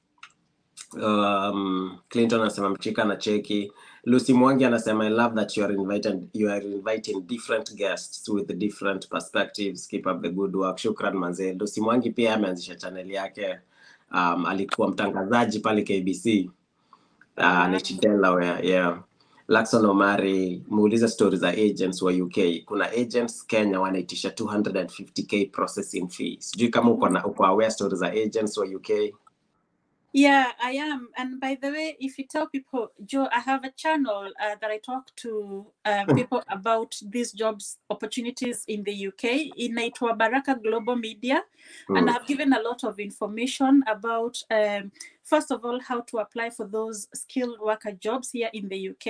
Clinton anasema mchika na cheki. Lucy Mwangi anasema I love that you are inviting different guests with different perspectives. Keep up the good work. Shukran manze. Lucy Mwangi pia ameanzisha channel yake. Alikuwa mtangazaji pale KBC. Naishi Delaware, Lakson Omari, muuliza stories za agents wa UK. Kuna agents Kenya wanaitisha 250k processing fees. Sijui kama uko aware stories za agents wa UK? Yeah, I am. And by the way, if you tell people, Joe, I have a channel that I talk to people about these jobs opportunities in the UK. Inaitwa Baraka Global Media, and I've given a lot of information about first of all how to apply for those skilled worker jobs here in the UK,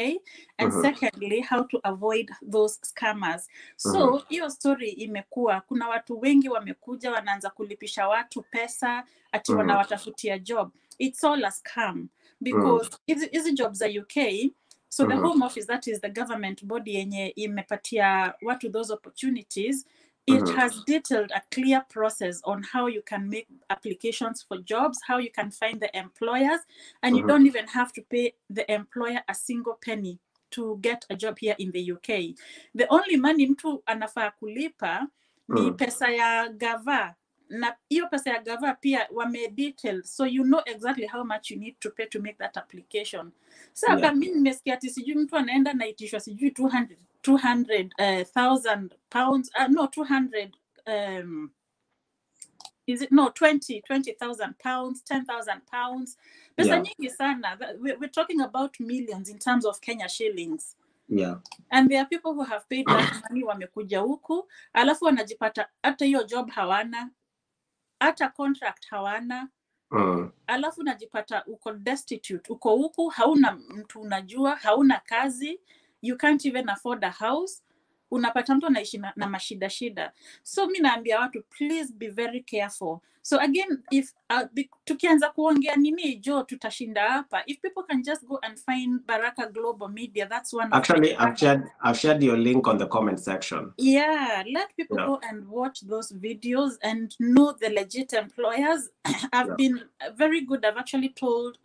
and secondly how to avoid those scammers. So hiyo story imekuwa, kuna watu wengi wamekuja wanaanza kulipisha watu pesa ati wanawatafutia job. It's all a scam because hizi jobs are UK. So the Home Office, that is the government body yenye imepatia watu those opportunities, it has detailed a clear process on how you can make applications for jobs, how you can find the employers, and you don't even have to pay the employer a single penny to get a job here in the UK. The only money mtu anafaa kulipa ni pesa ya gava. Na hiyo pesa ya gava pia wame detail, so you know exactly how much you need to pay to make that application. So mimi nimesikia ati sijui mtu anaenda naitishwa sijui 200,000 pounds, no 200 is it no 20,000 pounds, 10,000 pounds, pesa nyingi sana. We're talking about millions in terms of Kenya shillings. And there are people who have paid that money, wamekuja huku alafu wanajipata hata hiyo job hawana, hata contract hawana, alafu najipata uko destitute, uko huku hauna mtu unajua, hauna kazi, you can't even afford a house, unapata mtu anaishi na mashida shida. So mimi naambia watu please be very careful. So again, if tukianza kuongea nini jo tutashinda hapa. If people can just go and find Baraka Global Media, that's one actually I've shared your link on the comment section. Yeah, let people go and watch those videos and know the legit employers. I've been very good. I've actually told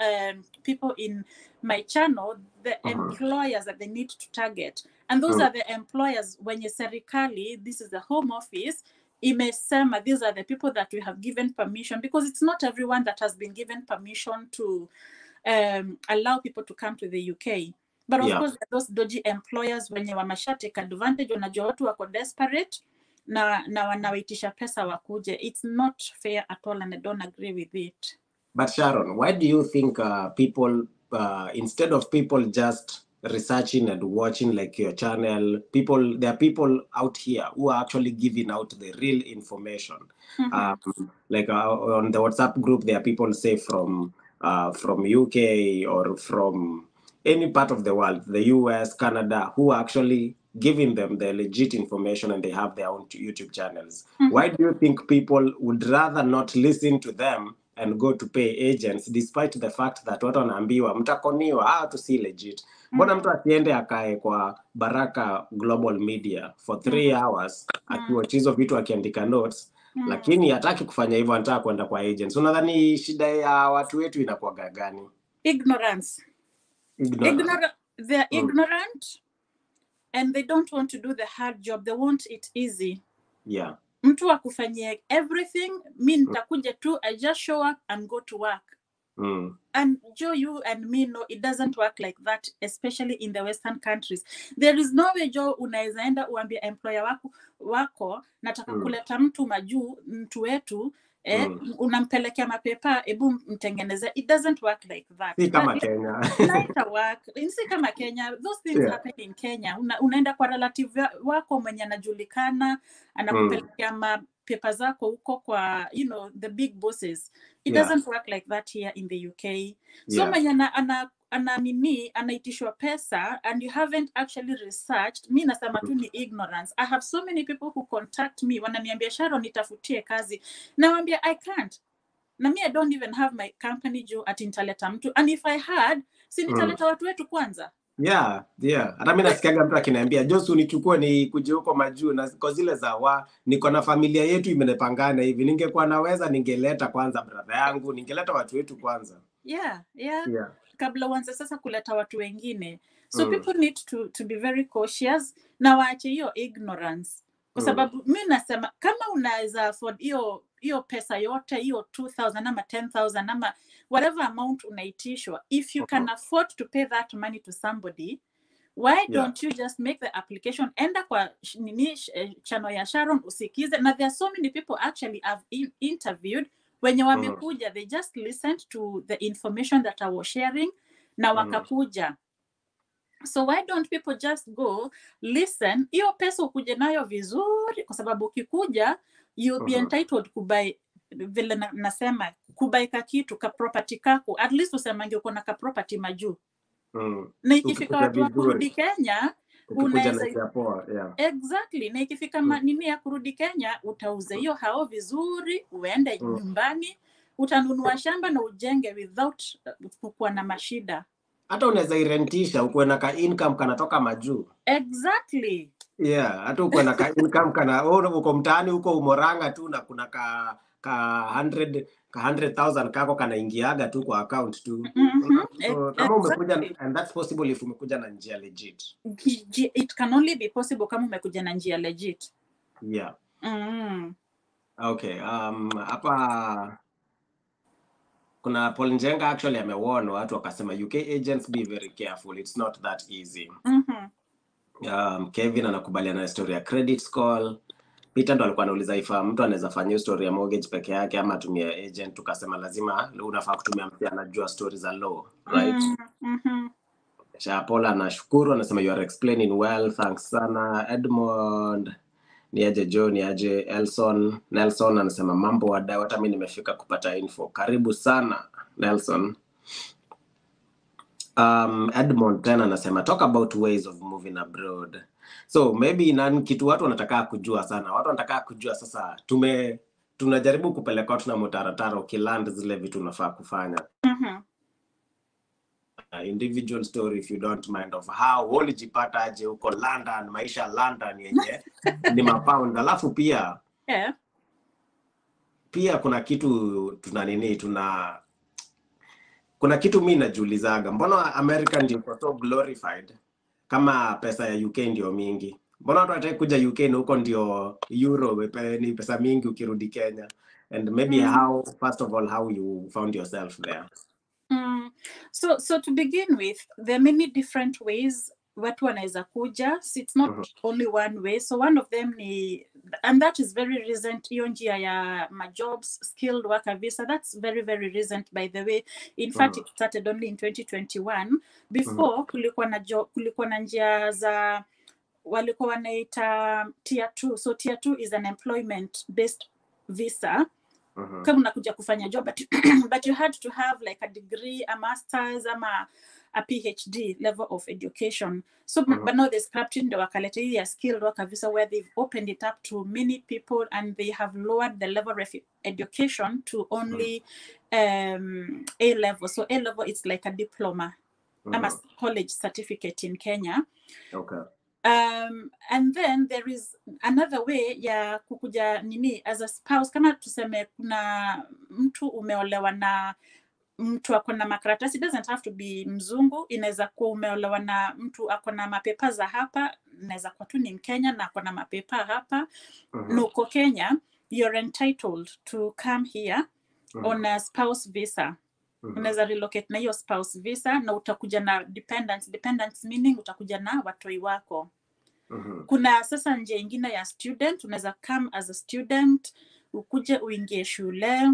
people in my channel the employers that they need to target. And those are the employers when you serikali, this is the Home Office, imesema these are the people that we have given permission, because it's not everyone that has been given permission to allow people to come to the UK. But of course, those dodgy employers wenye wamesha take advantage, wanajua watu wako desperate na wanawaitisha pesa wakuje. It's not fair at all, and I don't agree with it. But Sharon, why do you think people, instead of people just researching and watching like your channel, there are people out here who are actually giving out the real information? Like on the WhatsApp group, there are people say from UK or from any part of the world, the US, Canada, who are actually giving them the legit information, and they have their own YouTube channels. Why do you think people would rather not listen to them and go to pay agents, despite the fact that watu wanaambiwa mtakoniwa to see legit? Mbona mtu asiende akae kwa Baraka Global Media for 3 hours akiwatch hizo vitu akiandika notes, lakini hataki kufanya hivyo, anataka kwenda kwa agents? Unadhani shida ya watu wetu inakuwa gani? Ignorance. They're ignorant, and they don't want to do the hard job. They want it easy. Mtu akufanyie everything, mi nitakuja tu, I just show up and go to work. And Joe, you and me know it doesn't work like that, especially in the Western countries. There is no way Joe unaweza enda uambie employer wako nataka kuleta mtu Majuu, mtu wetu, unampelekea mapepa, ebu mtengeneze. It doesn't work like that. Si kama Kenya. Si kama Kenya. Those things happen in Kenya. Unaenda kwa relative wako mwenye anajulikana, anakupelekea mapepa zako huko kwa, you know, the big bosses. It doesn't work like that here in the UK. So mwenye anaitishwa pesa and you haven't actually researched, mi nasema tu ni ignorance. I have so many people who contact me, wananiambia Sharon nitafutie kazi. Nawambia I can't. Na mi I don't even have my company Joe ati nitaleta mtu. And if I had, si nitaleta watu wetu kwanza. Hata mimi nasikiaga mtu akiniambia Josu nichukue ni kuje huko Majuu, na kwa zile za niko na familia yetu imenepangana hivi, ningekuwa naweza ningeleta kwanza brother yangu, ningeleta watu wetu kwanza. Kabla uanze sasa kuleta watu wengine. So people need to be very cautious na waache hiyo ignorance. Kwa sababu mimi nasema kama unaweza afford hiyo pesa yote, hiyo 2,000 ama 10,000 ama whatever amount unaitishwa, if you can afford to pay that money to somebody, why don't you just make the application? Enda kwa channel ya Sharon usikize. Na there are so many people actually I've interviewed wenye wamekuja, they just listened to the information that I was sharing na wakakuja. So why don't people just go listen, hiyo pesa ukuje nayo vizuri, kwa sababu ukikuja you'll be entitled kubai, vile nasema kubai ka kitu ka property kako, at least usemange uko na ka property Majuu. Na ikifika watu wa kurudi Kenya unaweza exactly, na ikifika nini ya kurudi Kenya utauza hiyo hao vizuri, uende nyumbani, utanunua shamba na ujenge without kuwa na mashida. Hata unaweza irentisha ukuwe na ka income kanatoka Majuu. Exactly. Yeah, hata ukuwe na ka income kana uko mtaani huko Umoranga tu na kuna ka 100,000 kako kanaingiaga tu kwa account tu. So, kama umekuja, and that's possible if umekuja na njia legit. It can only be possible kama umekuja na njia legit. Yeah. Okay, hapa kuna Paul Njenga actually amewarn watu wakasema UK agents be very careful, it's not that easy. Kevin anakubaliana na story ya credit score. Peter ndo alikuwa anauliza if mtu anaweza fanya story ya mortgage peke yake ama atumie agent, tukasema lazima unafaa kutumia mtu anajua stories za law, right? Paul anashukuru, anasema you are explaining well, thanks sana. Edmond niaje Joe, niaje Nelson anasema mambo wadau, hata mimi nimefika kupata info. Karibu sana Nelson. Edmond tena anasema talk about ways of moving abroad. So maybe nani kitu watu wanataka kujua sana. Watu wanataka kujua sasa tunajaribu kupeleka watu na mutaratara ukiland zile vitu unafaa kufanya. Individual story if you don't mind of how ulijipata aje huko London, maisha London yenye ni mapound. Alafu pia pia kuna kitu kuna kitu mimi najiulizaga, mbona America ndio so glorified kama pesa ya UK ndio mingi? Mbona watu wataka kuja UK na huko ndio euro ni pesa mingi ukirudi Kenya? And maybe how, first of all, how you found yourself there? So to begin with, there are many different ways watu wanaweza kuja. So it's not only one way. So one of them and that is very recent, hiyo njia ya jobs skilled worker visa. That's very, very recent, by the way. In fact, it started only in 2021. Before, kulikuwa na njia za walikuwa wanaita tier 2. So tier 2 is an employment based visa. Kama unakuja kufanya job, but you had to have like a degree, a master's, ama a PhD level of education. So but now they scrapped in the wakaleta hii ya skilled worker visa, where they've opened it up to many people and they have lowered the level of education to only A level. So A level is like a diploma, a college certificate in Kenya. Okay. And then there is another way ya kukuja nini as a spouse. Kama tuseme kuna mtu umeolewa na mtu akona makaratasi, doesn't have to be mzungu, inaweza kuwa umeolewa na mtu akona mapepa za hapa, inaweza kuwa tu ni Mkenya na akona mapepa hapa, na uko Kenya, you're entitled to come here on a spouse visa. Unaweza relocate na hiyo spouse visa na utakuja na dependents meaning utakuja na watoi wako. Kuna sasa njia ingine ya student, unaweza come as a student, ukuje uingie shule.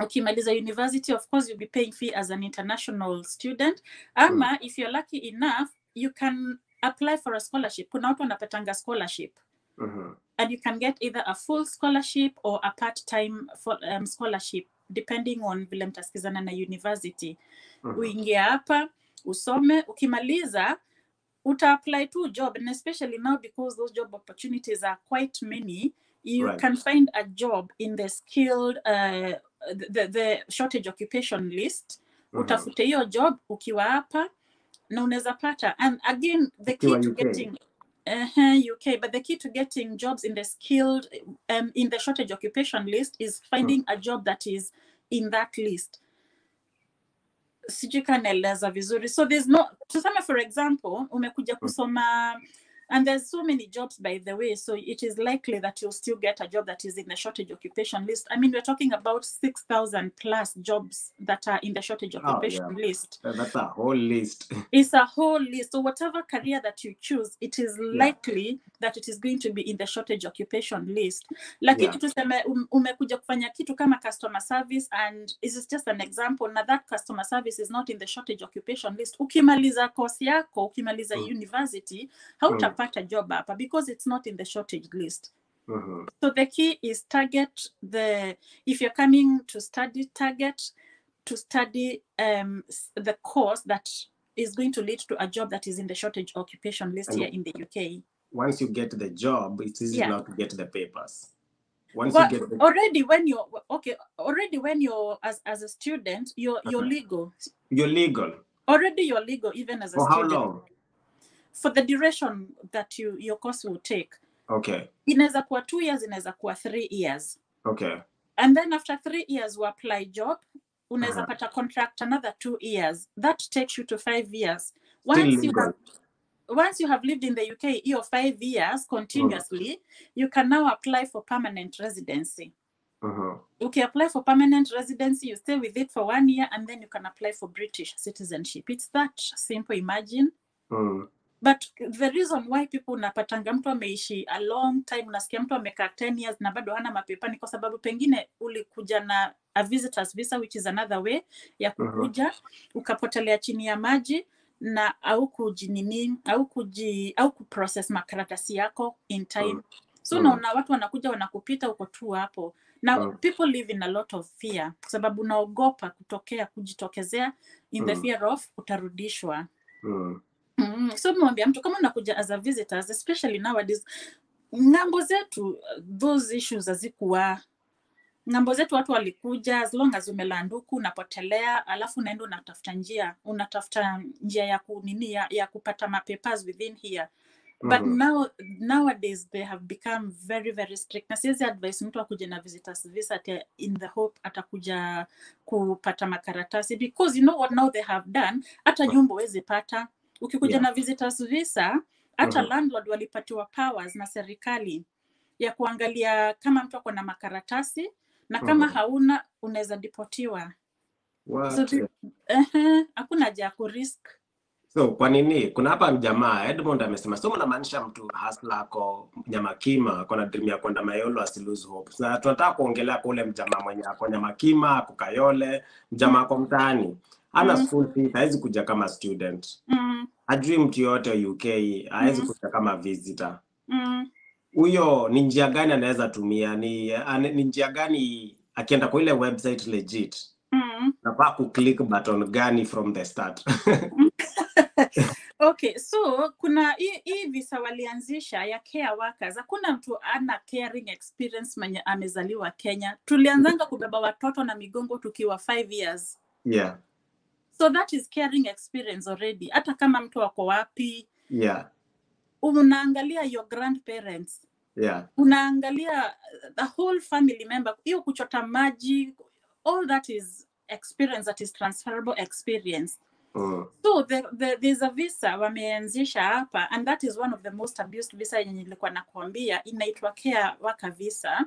Ukimaliza university, of course you'll be paying fee as an international student. Ama if you're lucky enough, you can apply for a scholarship. Kuna watu wanapatanga scholarship. And you can get either a full scholarship or a part-time scholarship, depending on vile mtasikizana na university. Uingie hapa, usome, ukimaliza, uta-apply to job, and especially now because those job opportunities are quite many, you can find a job in the skilled, the shortage occupation list. Utafute hiyo job ukiwa hapa na unaweza pata. And again, the key to getting UK, but the key to getting jobs in the skilled, in the shortage occupation list is finding a job that is in that list. Sijui kanaeleza vizuri. So there's no, tuseme for example, umekuja kusoma And there's so many jobs, by the way, so it is likely that you'll still get a job that is in the shortage occupation list. I mean, we're talking about 6,000 plus jobs that are in the shortage occupation list. That's a whole list. It's a whole list. So whatever career that you choose, it is likely that it is going to be in the shortage occupation list. Lakini tuseme umekuja kufanya kitu kama customer service, and this is just an example. Now that customer service is not in the shortage occupation list. Ukimaliza course yako, ukimaliza university, hautapata job hapa because it's not in the shortage list. So the key is if you're coming to study, target to study the course that is going to lead to a job that is in the shortage occupation list here in the UK. Once you get the job, it's easy now to get the papers. Once you get already when you're as a student, you're legal. You're legal. Already you're legal even as a student. For how long? For the duration that your course will take. Okay. Inaweza kuwa 2 years, inaweza kuwa 3 years. Okay. And then after 3 years you apply job, unaweza pata contract another 2 years. That takes you to 5 years. Once you have lived in the UK your 5 years continuously, you can now apply for permanent residency. Okay, apply for permanent residency, you stay with it for 1 year, and then you can apply for British citizenship. It's that simple, imagine. But the reason why people unapatanga mtu ameishi a long time, unasikia mtu amekaa 10 years na bado hana mapepa, ni kwa sababu pengine ulikuja na a visitor's visa, which is another way ya kukuja, ukapotelea chini ya maji na au kuprocess makaratasi yako in time. So naona watu wanakuja wanakupita uko tu hapo. Now people live in a lot of fear kwa sababu unaogopa kujitokezea in the fear of utarudishwa. So mwambia mtu kama unakuja as a visitors, especially nowadays, ngambo zetu those issues hazikuwa. Ngambo zetu watu walikuja, as long as umelanduku unapotelea, alafu unaenda unatafuta njia ya kupata mapapers within here. But nowadays they have become very very strict. Na siwezi advise mtu akuje na visitors visa in the hope atakuja kupata makaratasi, because you know what now they have done, hata nyumba huwezi pata. Ukikuja na visitors visa, hata landlord walipatiwa powers na serikali ya kuangalia kama mtu ako na makaratasi, na kama hauna unaweza deportiwa. So hakuna haja ya kurisk. So kwa nini kuna hapa jamaa Edmond amesema so mnamaanisha mtu hustler ako Nyamakima ako na dream ya kwenda Mayolo asi lose hope. Na tunataka kuongelea kwa ule mjamaa mwenye ako Nyamakima, ako Kayole, mjamaa ako mtaani. Ana school fees, haizi kuja kama student. Hajui mtu yote UK, haizi kuja kama visitor. Huyo ni njia gani anaweza tumia? Ni njia gani akienda kwa ile website legit? Nafaa ku-click button gani from the start? Okay, so kuna hii visa walianzisha ya care workers. Hakuna mtu ana caring experience mwenye amezaliwa Kenya. Tulianzanga kubeba watoto na migongo tukiwa 5 years. Yeah. So that is caring experience already. Hata kama mtu wako wapi. Yeah. Unaangalia your grandparents. Yeah. Unaangalia the whole family member. Hiyo kuchota maji, all that is experience, that is transferable experience. So there's a visa wameanzisha hapa, and that is one of the most abused visa yenye nilikuwa nakuambia, inaitwa care worker visa.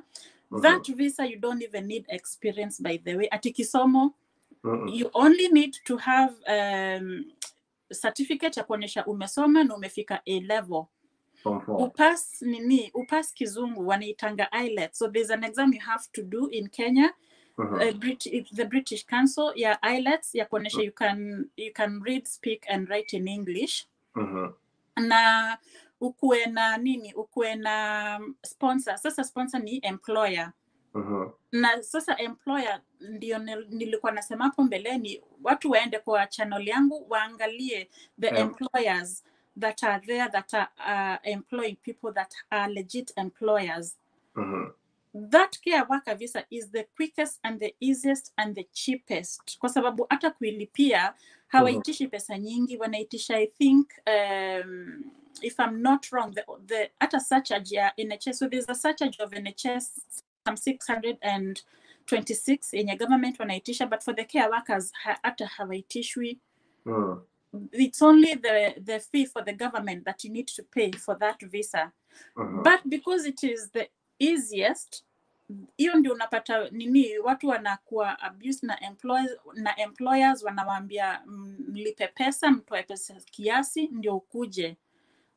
That visa you don't even need experience, by the way. Ati kisomo, you only need to have certificate ya kuonyesha umesoma na umefika A level. Upas kizungu wanaitanga IELTS. So there's an exam you have to do in Kenya. The British Council IELTS ya kuonyesha you can read, speak and write in English. Na ukuwe na sponsor. Sasa sponsor ni employer. Na sasa employer ndio nilikuwa nasema hapo mbeleni, watu waende kwa channel yangu waangalie the employers that are there that are employing people that are legit employers. That care worker visa is the quickest and the easiest and the cheapest, kwa sababu hata kuilipia hawaitishi pesa nyingi, wanaitisha I think if I'm not wrong the hata surcharge ya NHS. So there's a surcharge of NHS some 626 yenye government wanaitisha, but for the care workers hata hawaitishwi. it's only the fee for the government that you need to pay for that visa. But because it is the easiest, hiyo ndio unapata nini watu wanakuwa abused na employers wanawaambia mlipe pesa, mtoe pesa kiasi ndio ukuje.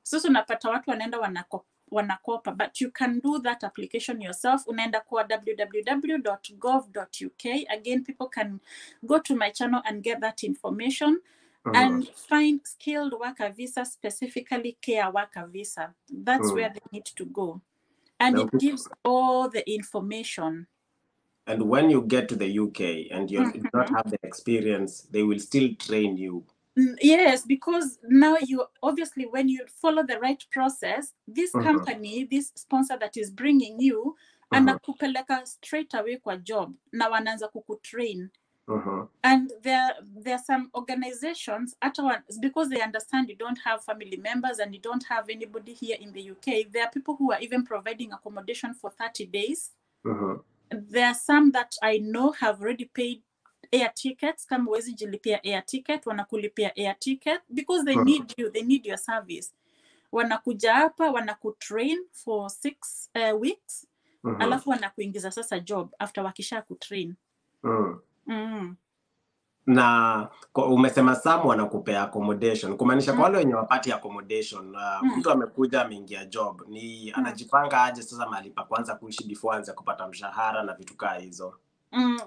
Sasa unapata watu wanaenda wanakopa, but you can do that application yourself. Unaenda kwa www.gov.uk. Again, people can go to my channel and get that information and find skilled worker visa, specifically care worker visa. That's where they need to go. And it gives all the information. And when you get to the UK and you do not have the experience, they will still train you. Yes, because now you obviously, when you follow the right process, this company, this sponsor that is bringing you, anakupeleka straight away kwa job na wanaanza kukutrain. And there are some organizations, because they understand you don't have family members and you don't have anybody here in the UK, there are people who are even providing accommodation for 30 days. There are some that I know have already paid air tickets. Kama huwezi jilipia air ticket, wanakulipia air ticket because they need you, they need your service. Wanakuja hapa, wanakutrain for 6 weeks, alafu wanakuingiza sasa job after wakisha kutrain. Na umesema Sam wanakupea accommodation, kumaanisha kwa wale wenye wapati accommodation, mtu amekuja ameingia job, ni anajipanga aje sasa mahali pa kwanza kuishi before anze kupata mshahara na vitu kaa hizo?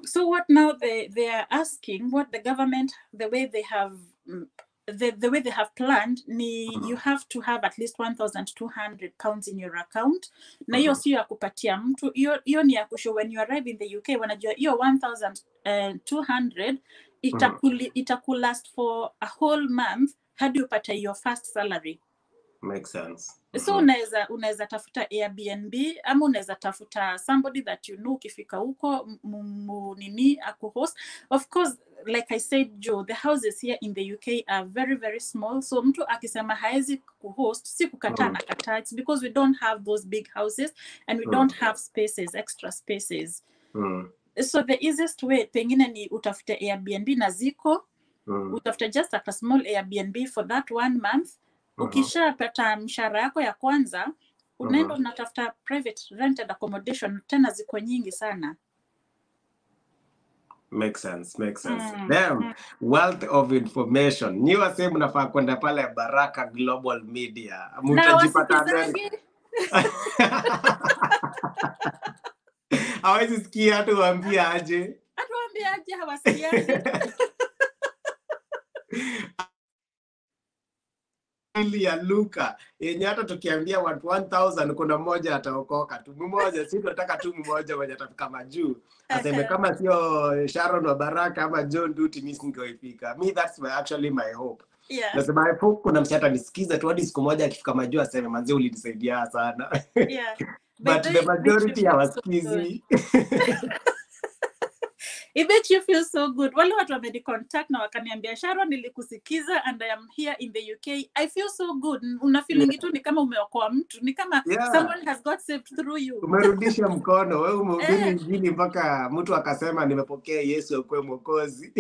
So what now they are asking, what the government, the way they have the way they have planned, you have to have at least £1,200 in your account. Na hiyo sio ya kupatia mtu, hiyo ni ya kushow when you arrive in the UK, wanajua hiyo 1,200 itakulast for a whole month hadi upate your first salary. Makes sense. So unaweza tafuta Airbnb ama unaweza tafuta somebody that you know, ukifika huko nini akuhost. Of course, like I said, Joe, the houses here in the UK are very, very small. So mtu akisema haezi kuhost, si kukataa na kataa. It's because we don't have those big houses and we don't have spaces, extra spaces. So the easiest way pengine ni utafute Airbnb na ziko. Utafute just a small Airbnb for that 1 month. Ukisha pata mshahara yako ya kwanza, unaenda unatafuta private rented accommodation, tena ziko nyingi sana. Makes sense. Damn, wealth of information. Ni wase mnafaa kwenda pale Baraka Global Media. Mtajipata Amerika. Hawezi sikia hatu waambia aje. Hawasikiaje. Ya Luka yenye hata tukiambia watu 1,000 kuna mmoja ataokoka tu. Mmoja, si tunataka tu mmoja mwenye atafika Majuu. Aseme kama sio Sharon wa Baraka ama John Duty mimi singeifika. Me, that's actually my hope. Yeah. Nasema I hope kuna msichana nisikiza tu hadi siku moja akifika Majuu aseme manze ulinisaidia sana. Yeah. But the majority hawasikizi. It makes you feel so good. Wale watu wamenicontact na wakaniambia Sharon nilikusikiza and I am here in the UK. I feel so good. Una feeling tu ni kama umeokoa mtu. Ni kama someone has got saved through you. Umerudisha mkono. Wewe umehubiri injili mpaka mtu akasema nimepokea Yesu akuwe mwokozi.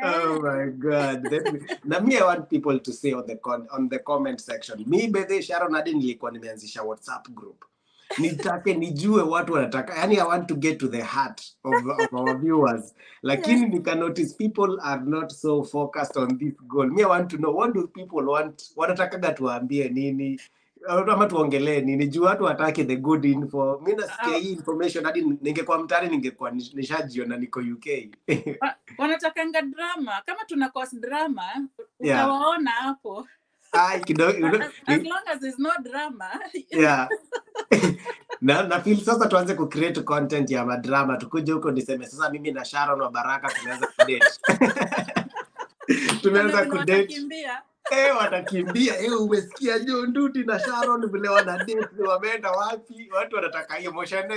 Oh my God. Na me, I want people to say on the comment section. Me bethe Sharon hadi nilikuwa nimeanzisha WhatsApp group. Nitake nijue watu wanataka. Yani I want to get to the heart of our viewers. Lakini nika notice people are not so focused on this goal. Me, I want to know, what do people want? Wanataka tuwaambie nini? Ama tuongelee nini? Juu watu wataki the good info. Mimi nasikia hii information hadi ningekuwa mtani ningekuwa nishajiona niko UK. Wanatakanga drama. Kama tuna cause drama, utawaona hapo. As long as there's no drama. Yeah. na feel sasa tuanze ku create content ya madrama, tukuje huko niseme sasa mimi na Sharon wa Baraka tumeanza kudate. Tumeanza kudate. Watakimbia. Umesikia John Duty na Sharon vile wana date, wameenda wapi? Watu wanataka hiyo motion.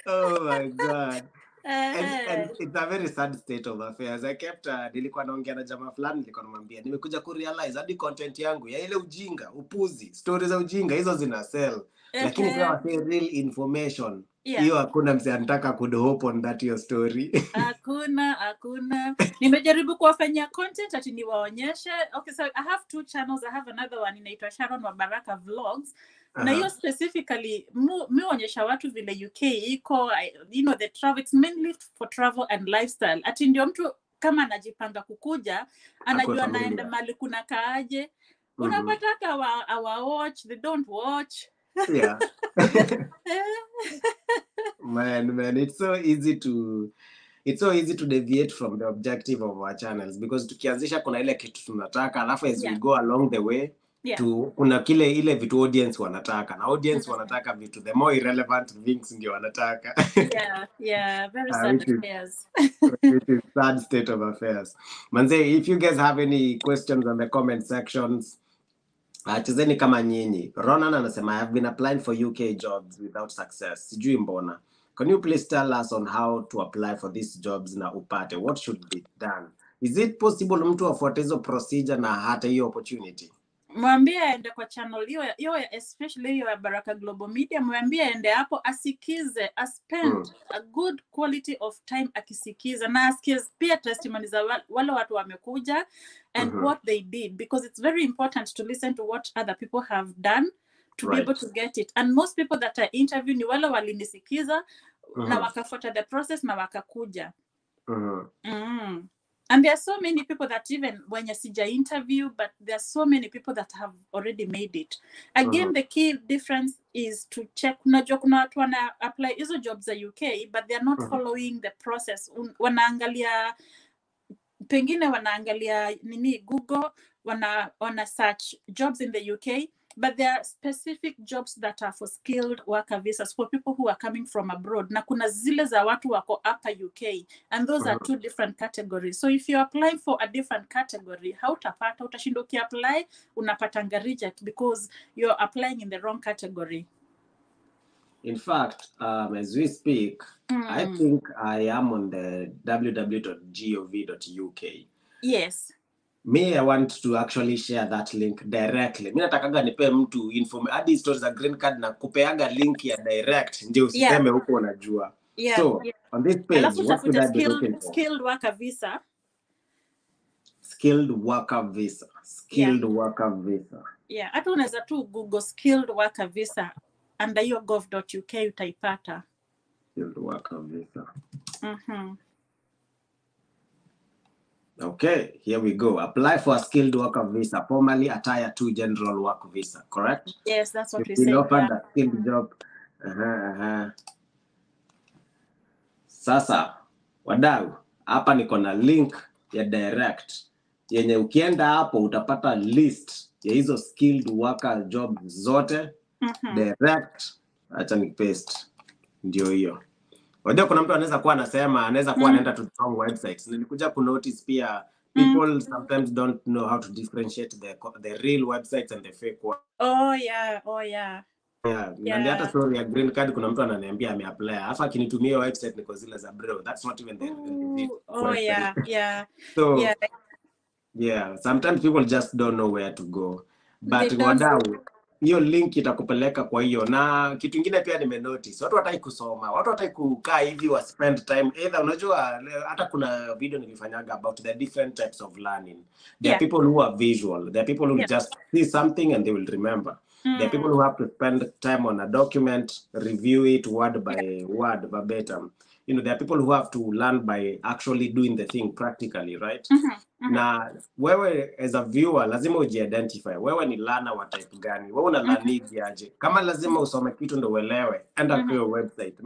Oh my God. And it's a very sad state of affairs. I kept nilikuwa naongea na jamaa fulani, nilikuwa namwambia nimekuja ku realize hadi content yangu ya ile ujinga, upuzi, stories za ujinga hizo zina sell. Lakini pia wase real information hiyo hakuna mse anataka could hope on that your story. Hakuna. Nimejaribu kuwafanyia content ati niwaonyeshe. Okay, so I have 2 channels. I have another one inaitwa Sharon wa Baraka Vlogs. Na hiyo specifically muonyesha watu vile UK iko, you know, the travel, it's mainly for travel and lifestyle. Ati ndio mtu kama anajipanga kukuja, anajua naenda mali kuna kaaje. Unapataka awa watch, they don't watch. Yeah. Man, it's so easy to deviate from the objective of our channels, because tukianzisha kuna ile kitu tunataka, alafu as we go along the way kuna ile vitu audience wanataka, na audience wanataka vitu, the more irrelevant things ndio wanataka. Very sad affairs. It is sad state of affairs. Manze, if you guys have any questions on the comment sections, chezeni kama nyinyi. Ronan anasema I have been applying for UK jobs without success. Sijui mbona. Can you please tell us on how to apply for these jobs na upate? What should be done? Is it possible mtu afuate hizo procedure na hata hiyo opportunity? Mwambie aende kwa channel hiyo especially hiyo ya Baraka Global Media, mwambie aende hapo asikize, spend a good quality of time akisikiza, na asikize pia testimonies za wale watu wamekuja and what they did, because it's very important to listen to what other people have done to be able to get it. And most people that I interview ni wale walinisikiza na wakafuata the process na wakakuja. And there are so many people that even when you sija interview, but there are so many people that have already made it. Again, the key difference is to check. Unajua kuna watu wana apply hizo jobs za UK, but they are not following the process. Pengine wanaangalia nini Google, wana search jobs in the UK, but there are specific jobs that are for skilled worker visas for people who are coming from abroad. Na kuna zile za watu wako hapa UK, and those are 2 different categories. So if you apply for a different category, hautapata, utashinda ukiapply, unapatanga reject because you're applying in the wrong category. In fact, as we speak, I think I am on the www.gov.uk. Yes. Me, I want to actually share that link directly. Mimi natakaga nipe mtu hadi stories za green card na kupeaga link ya direct ndio usiseme huko unajua. So, on this page, what should I be looking for? Skilled worker visa. Skilled worker visa. Skilled worker visa. Yeah, hata unaweza tu Google skilled worker visa under your gov.uk utaipata. Skilled worker visa. Okay, here we go. Apply for a skilled worker visa, formerly a Tier 2 general work visa, correct? Yes, that's what we say. You offer the skilled job. Sasa, wadau, hapa niko na link ya direct. Yenye ukienda hapo utapata list ya hizo skilled worker job zote. Direct. Acha ni paste. Ndio hiyo. Wajua kuna mtu anaweza kuwa anasema anaweza kuwa anaenda to the wrong websites. Nilikuja ku notice pia people sometimes don't know how to differentiate the real websites and the fake ones. Na hata story ya green card kuna mtu ananiambia ameapply. Alafu akinitumia website niko zile za bro. That's not even the sometimes people just don't know where to go. But wadau, hiyo link itakupeleka kwa hiyo. Na kitu kingine pia nimenotice, watu wataki kusoma, watu wataki kukaa hivi wa spend time either. Unajua hata kuna video nilifanyaga about the different types of learning. There are people who are visual, there are people who just see something and they will remember. There are people who have to spend time on a document, review it word by word, verbatim. You know, there are people who have to learn by actually doing the thing practically, right? Na wewe as a viewer lazima uji-identify. Wewe ni learner wa type gani? Wewe una learn aje? Kama lazima usome kitu ndo uelewe, enda kwa website.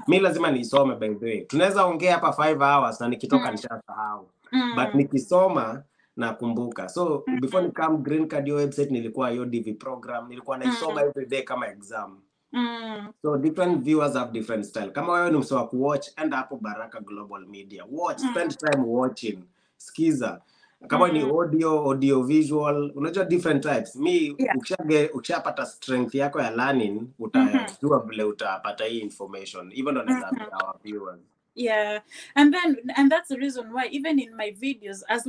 Mi lazima nisome by the way. Tunaweza ongea hapa 5 hours na nikitoka nishasahau. But nikisoma nakumbuka. So before ni come green card your website nilikuwa hiyo DV program, nilikuwa naisoma every day kama exam. So different viewers have different style. Kama wewe ni msee wa kuwatch, enda hapo Baraka Global Media. Watch, spend time watching. Skiza. Kama ni audio visual, unajua different types. Ukishapata strength yako ya learning, utajua vile utapata hii information even on our viewers. And that's the reason why even in my videos, as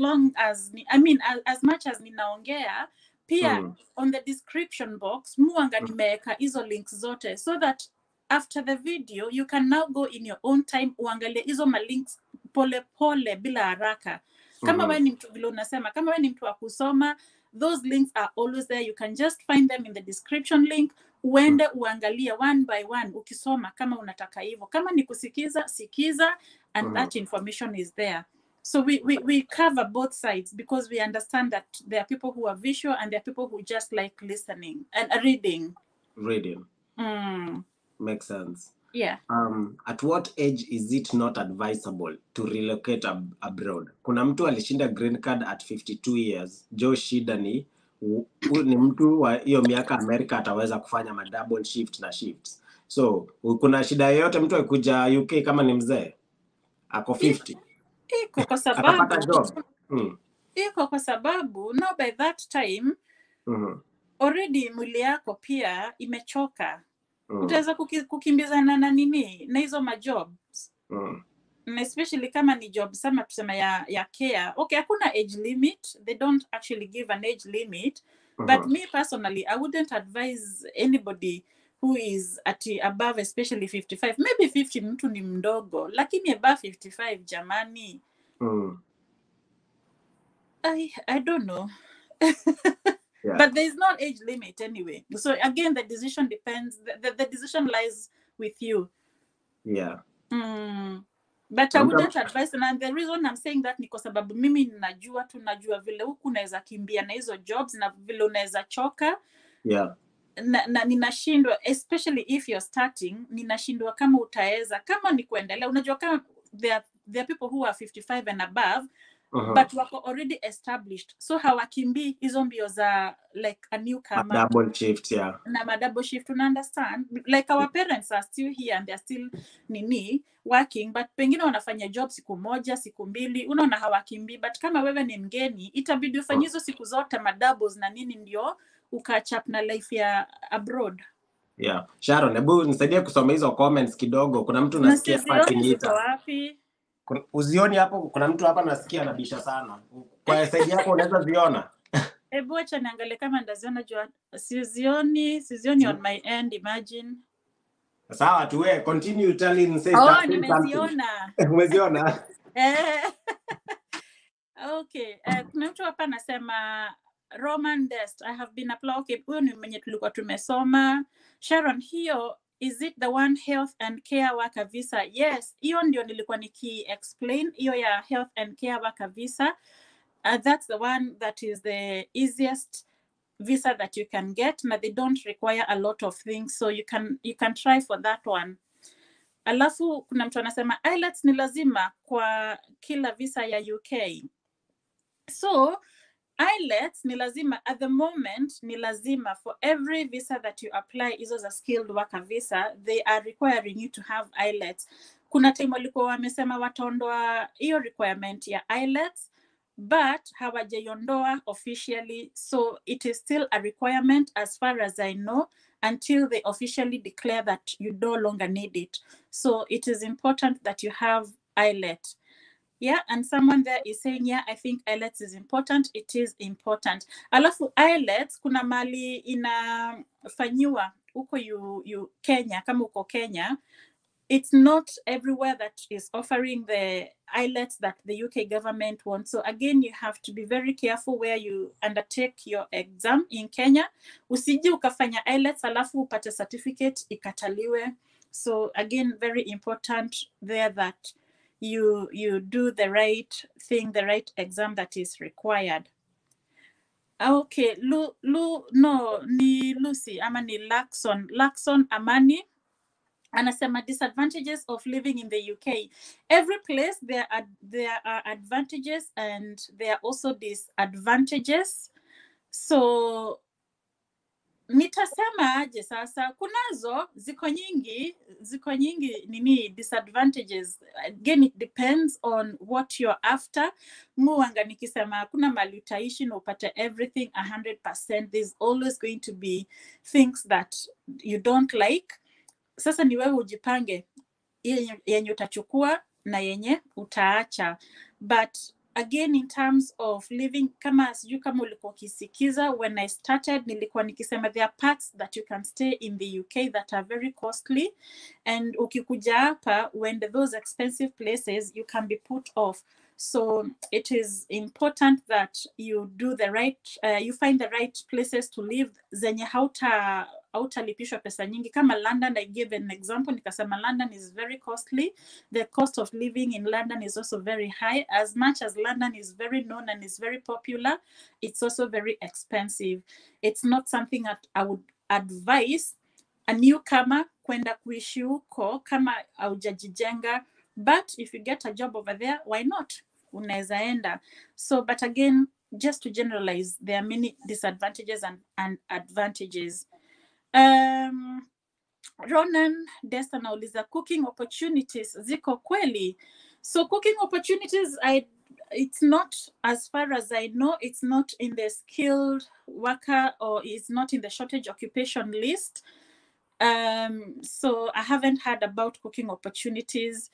much as ninaongea pia on the description box muanga nimeweka hizo links zote so that after the video you can now go in your own time uangalie hizo malinks pole pole bila haraka. Kama wewe ni mtu vile unasema, kama wewe ni mtu wa kusoma, those links are always there. You can just find them in the description link, uende uangalie one by one ukisoma kama unataka hivyo. Kama ni kusikiza, sikiza, and that information is there. So we cover both sides because we understand that there are people who are visual and there are people who just like listening and reading. Makes sense. Yeah. At what age is it not advisable to relocate abroad? Kuna mtu alishinda green card at 52 years. Joe shida ni mtu wa hiyo miaka Amerika ataweza kufanya double shift na shifts. So kuna shida yoyote mtu akikuja UK kama ni mzee ako 50? Iko kwa sababu atapata job. Iko kwa sababu now by that time already mwili yako pia imechoka. Utaweza kukimbizana na nini na hizo majobs. And especially kama ni job sama tusema ya care. Okay, hakuna age limit. They don't actually give an age limit. But me personally, I wouldn't advise anybody who is above especially 55. Maybe 50 mtu ni mdogo, lakini above 55 jamani. I don't know. Yeah. But there is no age limit anyway. So again, the decision depends. The decision lies with you. Yeah. But I wouldn't advise, and the reason I'm saying that ni kwa sababu mimi tunajua vile huku unaweza kimbia na hizo jobs na vile unaweza choka. Yeah. Na ninashindwa, especially if you're starting, ninashindwa kama utaweza, kama ni kuendelea. Unajua kama there are people who are 55 and above, but wako already established. So hawakimbi hizo mbio za like a newcomer. Double shift, yeah. Na double shift, you understand? Like our parents are still here and they're still working, but pengine wanafanya job siku moja, siku mbili, unaona hawakimbi. But kama wewe ni mgeni, itabidi ufanye hizo siku zote doubles na nini ndio ukachap na life ya abroad. Yeah. Sharon, hebu nisaidie kusoma hizo comments kidogo. Kuna mtu nasikia hapa akiniita. Wapi? Uzioni hapo, kuna mtu hapa nasikia anabisha sana. Kwa side yako unaweza ziona? Hebu acha niangalie kama ndaziona jua. Sizioni on my end, imagine. Sawa tu wewe continue telling say something. Nimeziona. Umeziona? Okay, kuna mtu hapa anasema Roman Dest, I have been applied. Okay, huyo ni mwenye tulikuwa tumesoma. Sharon, hiyo is it the one health and care worker visa? Yes, hiyo ndio nilikuwa explain. Hiyo ya health and care worker visa. That's the one that is the easiest visa that you can get. Now they don't require a lot of things, so you can try for that one. Alafu kuna mtu anasema IELTS ni lazima kwa kila visa ya UK. So IELTS ni lazima at the moment, ni lazima for every visa that you apply. Hizo za skilled worker visa, they are requiring you to have IELTS. Kuna time walikuwa wamesema wataondoa hiyo requirement ya IELTS, but hawajaiondoa officially, so it is still a requirement as far as I know until they officially declare that you no longer need it. So it is important that you have IELTS. Yeah, and someone there is saying, yeah, I think IELTS is important. It is important. Alafu IELTS kuna mali inafanyiwa uko Kenya, kama uko Kenya. It's not everywhere that is offering the IELTS that the UK government wants. So again, you have to be very careful where you undertake your exam in Kenya. Usiji ukafanya IELTS alafu upate certificate ikataliwe. So again, very important there that you do the right thing, the right exam that is required. Okay, ni Lucy ama ni Lakson Amani anasema disadvantages of living in the UK. Every place there are advantages and there are also disadvantages. So nitasema aje sasa, kunazo ziko nyingi nini disadvantages. Again, it depends on what you're after. Muanga nikisema kuna mali utaishi na upate everything 100%, there's always going to be things that you don't like. Sasa ni wewe ujipange yenye utachukua na yenye utaacha. But again in terms of living, kama sijui kama ulikuwa ukisikiza, when I started nilikuwa nikisema there are parts that you can stay in the UK that are very costly, and ukikuja hapa when those expensive places you can be put off. So it is important that you do the right, you find the right places to live zenye hautalipishwa pesa nyingi. Kama London, I gave an example, nikasema London is very costly. The cost of living in London is also very high. As much as London is very known and is very popular, it's also very expensive. It's not something that I would advise a newcomer kwenda kuishi huko kama haujajijenga, but if you get a job over there, why not? Unaweza enda. So, but again, just to generalize, there are many disadvantages and advantages. Ronan Desta nauliza, cooking opportunities ziko kweli? So cooking opportunities, it's not, as far as I know, it's not in the skilled worker, or it's not in the shortage occupation list. So I haven't heard about cooking opportunities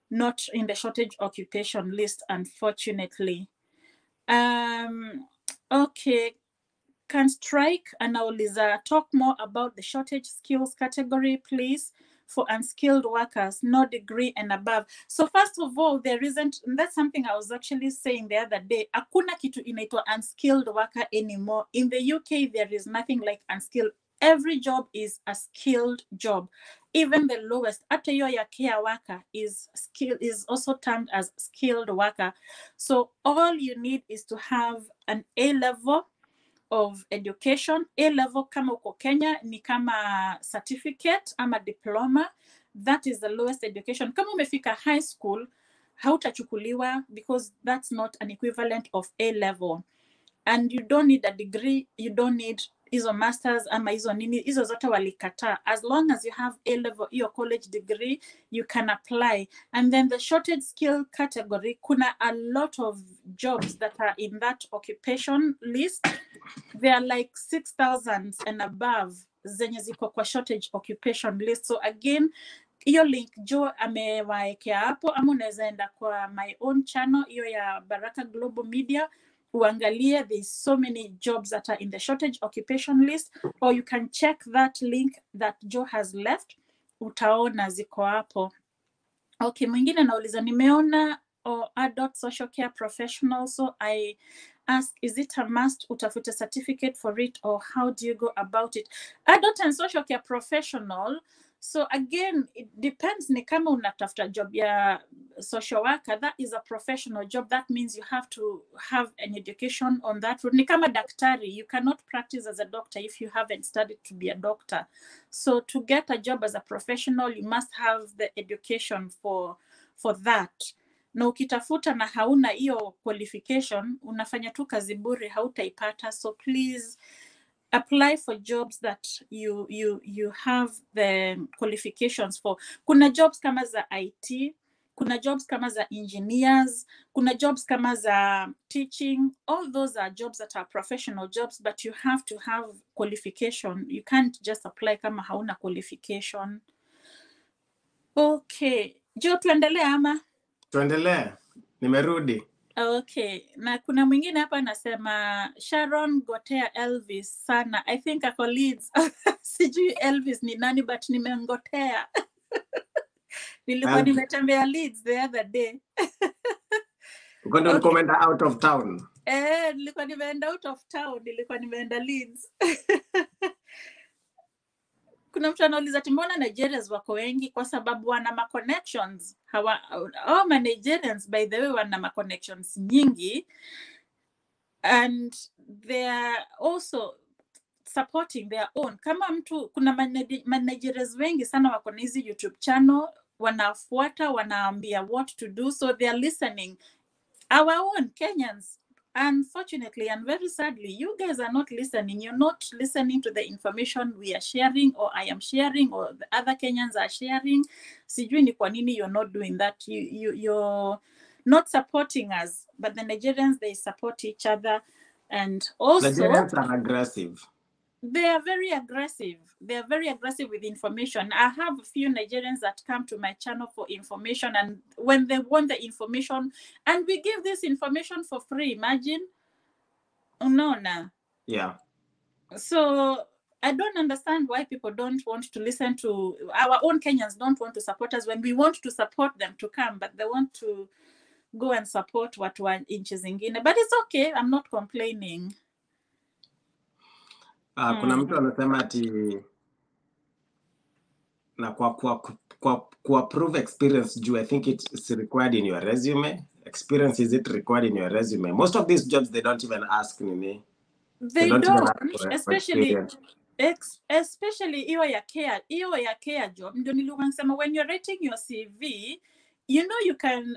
not in the shortage occupation list, unfortunately. Okay. Can Strike anauliza, talk more about the shortage skills category, please, for unskilled workers, no degree and above. So first of all, there isn't, that's something I was actually saying the other day, hakuna kitu inaitwa unskilled worker anymore. In the UK, there is nothing like unskilled. Every job is a skilled job. Even the lowest, hata hiyo ya care worker is also termed as skilled worker. So all you need is to have an A-level of education. A-level kama uko Kenya ni kama certificate ama diploma. That is the lowest education. Kama umefika high school, hautachukuliwa because that's not an equivalent of A-level. And you don't need a degree, you don't need hizo masters ama hizo nini, hizo zote walikata. As long as you have A-level, your college degree, you can apply. And then the shortage skill category, kuna a lot of jobs that are in that occupation list. There are like 6,000 and above zenye ziko kwa shortage occupation list. So again, hiyo link Joe amewaekea hapo, ama unaweza enda kwa my own channel, hiyo ya Baraka Global Media, uangalie. There's so many jobs that are in the shortage occupation list, or you can check that link that Joe has left, utaona ziko hapo. Okay, mwingine nauliza, nimeona adult social care professional, so I ask, is it a must utafute certificate for it, or how do you go about it? Adult and social care professional, so again, it depends. Ni kama unatafuta job ya social worker, that is a professional job. That means you have to have an education on that route. Ni kama daktari, you cannot practice as a doctor if you haven't studied to be a doctor. So to get a job as a professional, you must have the education for that. Na ukitafuta na hauna hiyo qualification, unafanya tu kazi bure, hautaipata. So please apply for jobs that you have the qualifications for. Kuna jobs kama za IT, kuna jobs kama za engineers, kuna jobs kama za teaching. All those are jobs that are professional jobs, but you have to have qualification. You can't just apply kama hauna qualification. Okay, Joe, tuendelee ama? Tuendelee. Nimerudi. Okay, na kuna mwingine hapa anasema Sharon gotea Elvis sana. I think ako Leeds. Sijui Elvis ni nani, but nimengotea. Nilikuwa nimetembea Leeds the other day. Uko ndo umeenda out of town? Nilikuwa nimeenda out of town, nilikuwa nimeenda Leeds. Kuna mtu anauliza mbona Nigerians wako wengi? Kwa sababu wana ma connections. Ma Nigerians by the way wana ma connections nyingi, and they are also supporting their own. Kama mtu, kuna Nigerians wengi sana wako na hizi YouTube channel, wanafuata, wanaambia what to do, so they are listening. Our own Kenyans, unfortunately and very sadly, you guys are not listening. You're not listening to the information we are sharing, or I am sharing, or the other Kenyans are sharing. Sijui ni kwa nini you're not doing that. You're not supporting us, but the Nigerians, they support each other. And also, Nigerians are aggressive. They are very aggressive. They are very aggressive with information. I have a few Nigerians that come to my channel for information, and when they want the information, and we give this information for free, imagine. No. Yeah. So I don't understand why people don't want to listen to our own Kenyans, don't want to support us when we want to support them to come, but they want to go and support watu wa nchi zingine. But it's okay, I'm not complaining. Kuna mtu anasema ati na kwa prove experience juu, I think it's required in your resume. Experience, is it required in your resume? Most of these jobs, they don't even ask me. They don't even ask for especially experience. Especially hiyo ya care job. Ndio nilikuwa nasema, when you're writing your CV, you know, you can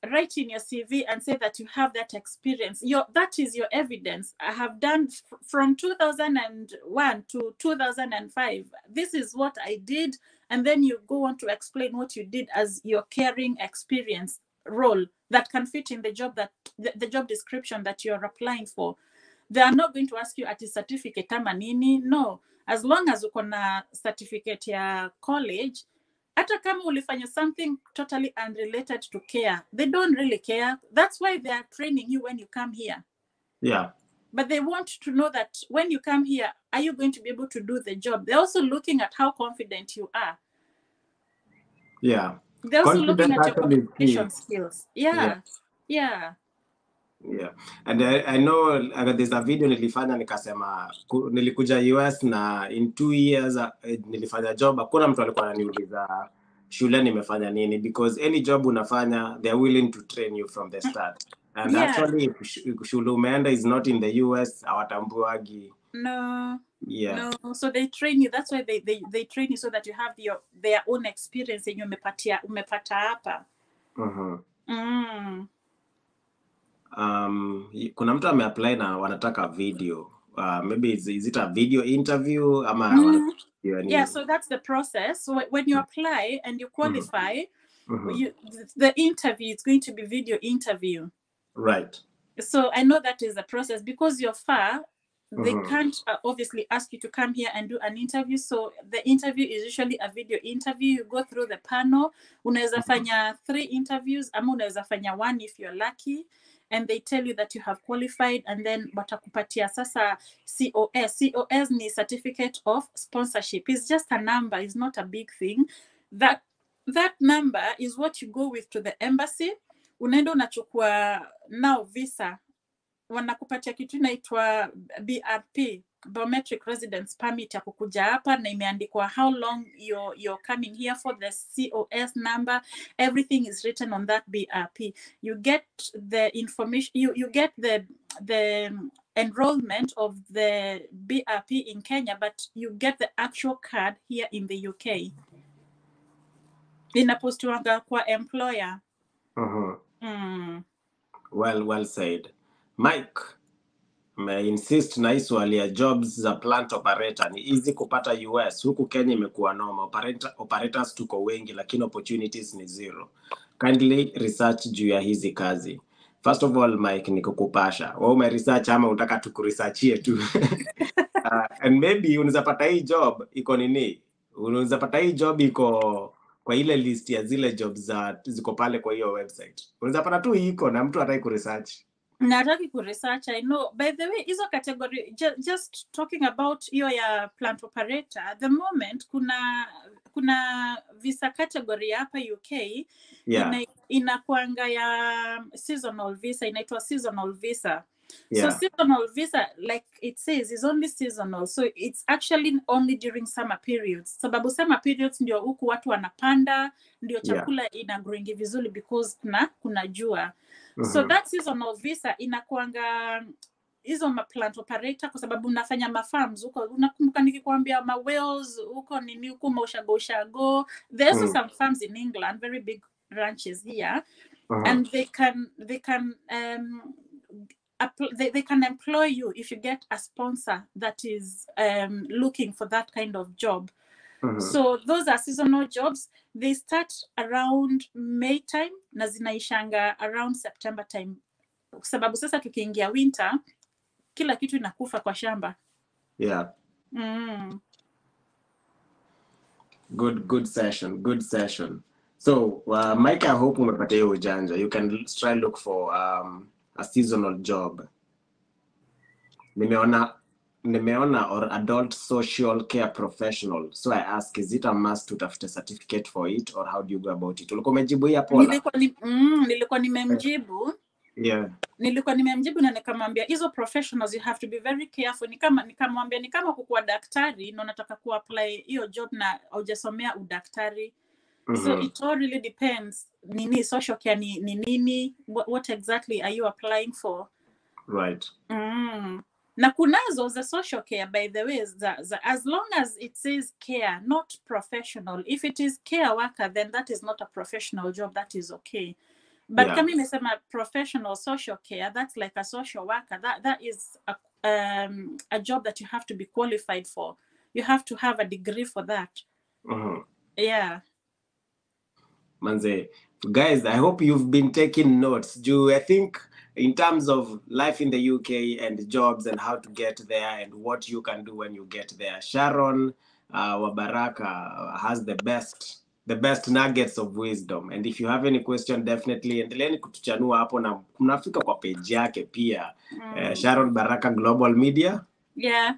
write in your CV and say that you have that experience. That is your evidence. I have done from 2001 to 2005. This is what I did. And then you go on to explain what you did as your caring experience role that can fit in the job, that the job description that you're applying for. They are not going to ask you ati certificate ama nini. No, as long as uko na certificate ya college, hata kama ulifanya something totally unrelated to care, they don't really care. That's why they are training you when you come here. Yeah. But they want to know that when you come here, are you going to be able to do the job? They're also looking at how confident you are. Yeah. They're also looking at your communication skills. Yeah. And I know there's a video nilifanya nikasema nilikuja US na in 2 years nilifanya job. Hakuna mtu alikuwa ananiuliza shule nimefanya nini, because any job unafanya, they're willing to train you from the start. And actually shule umeenda is not in the US, hawatambuagi. No. So they train you. That's why they train you, so that you have their own experience yenye umepata hapa. Kuna mtu ameapply na wanataka video. Maybe is it a video interview ama yeah, so that's the process. So when you apply and you qualify, the interview is going to be video interview. Right. So I know that is the process, because you're far. They can't obviously ask you to come here and do an interview. So the interview is usually a video interview. You go through the panel. Unaweza fanya 3 interviews, ama unaweza fanya 1 if you're lucky. And they tell you that you have qualified, and then watakupatia sasa COS. COS ni certificate of sponsorship. It's just a number. It's not a big thing. That number is what you go with to the embassy. Unaenda unachukua now visa. Wanakupatia kitu inaitwa BRP, biometric residence permit, ya kukuja hapa, na imeandikwa how long you're coming here for, the COS number, everything is written on that BRP. You get the information, you get the enrollment of the BRP in Kenya, but you get the actual card here in the UK. Inapostiwanga kwa employer. Well said. Mike, may insist na swali ya jobs za plant operator ni easy kupata US. Huku Kenya imekuwa noma. Operators tuko wengi, lakini opportunities ni zero. Kindly research juu ya hizi kazi. First of all, Mike, nikukupasha. Wewe umeresearch ama unataka tukuresearchie tu? And maybe unaweza pata hii job iko nini? Unaweza pata hii job iko kwa ile list ya zile jobs ziko pale kwa hiyo website. Unaweza pata tu iko na mtu hataki kuresearch. Nataki kuresearch, I know. By the way, hizo category, just talking about hiyo ya plant operator, at the moment kuna visa category hapa UK. Inakuanga ya seasonal visa, inaitwa seasonal visa. So seasonal visa, like it says, is only seasonal. So it's actually only during summer periods. Sababu summer periods ndio huku watu wanapanda, ndio chakula inagrowing vizuri, because kuna jua. So that seasonal visa inakuanga hizo plant operator, kwa sababu unafanya mafarms huko. Unakumbuka nikikwambia Wales huko nini huko Ushago. There's also some farms in England, very big ranches here. And they can employ you if you get a sponsor that is looking for that kind of job. So those are seasonal jobs. They start around May time na zinaishanga around September time. Sababu sasa tukiingia winter, kila kitu inakufa kwa shamba. Yeah. Good session. Good session. So, Mike, I hope umepata hiyo ujanja. You can try look for a seasonal job. Nimeona or adult social care professional. So I ask, is it a must utafute certificate for it, or how do you go about it? Ulikuwa umejibu hii hapo la? Nilikuwa nimemjibu. Yeah. Nilikuwa nimemjibu na nikamwambia hizo professionals you have to be very careful. Nikamwambia ni kama kukuwa daktari na unataka kuapply hiyo job na hujasomea udaktari. So it all really depends. Nini social care ni nini? What exactly are you applying for? Right. Na kunazo za social care, by the way, as long as it says care, not professional. If it is care worker, then that is not a professional job. That is okay. But kama imesema professional social care, that's like a social worker. That is a job that you have to be qualified for. You have to have a degree for that. Yeah. Manze, guys, I hope you've been taking notes. I think in terms of life in the UK and jobs and how to get there and what you can do when you get there, Sharon Wabaraka has the best nuggets of wisdom. And if you have any question, definitely endeleeni kutuchanua hapo na mnafika kwa page yake pia. Sharon Baraka Global Media. Yeah,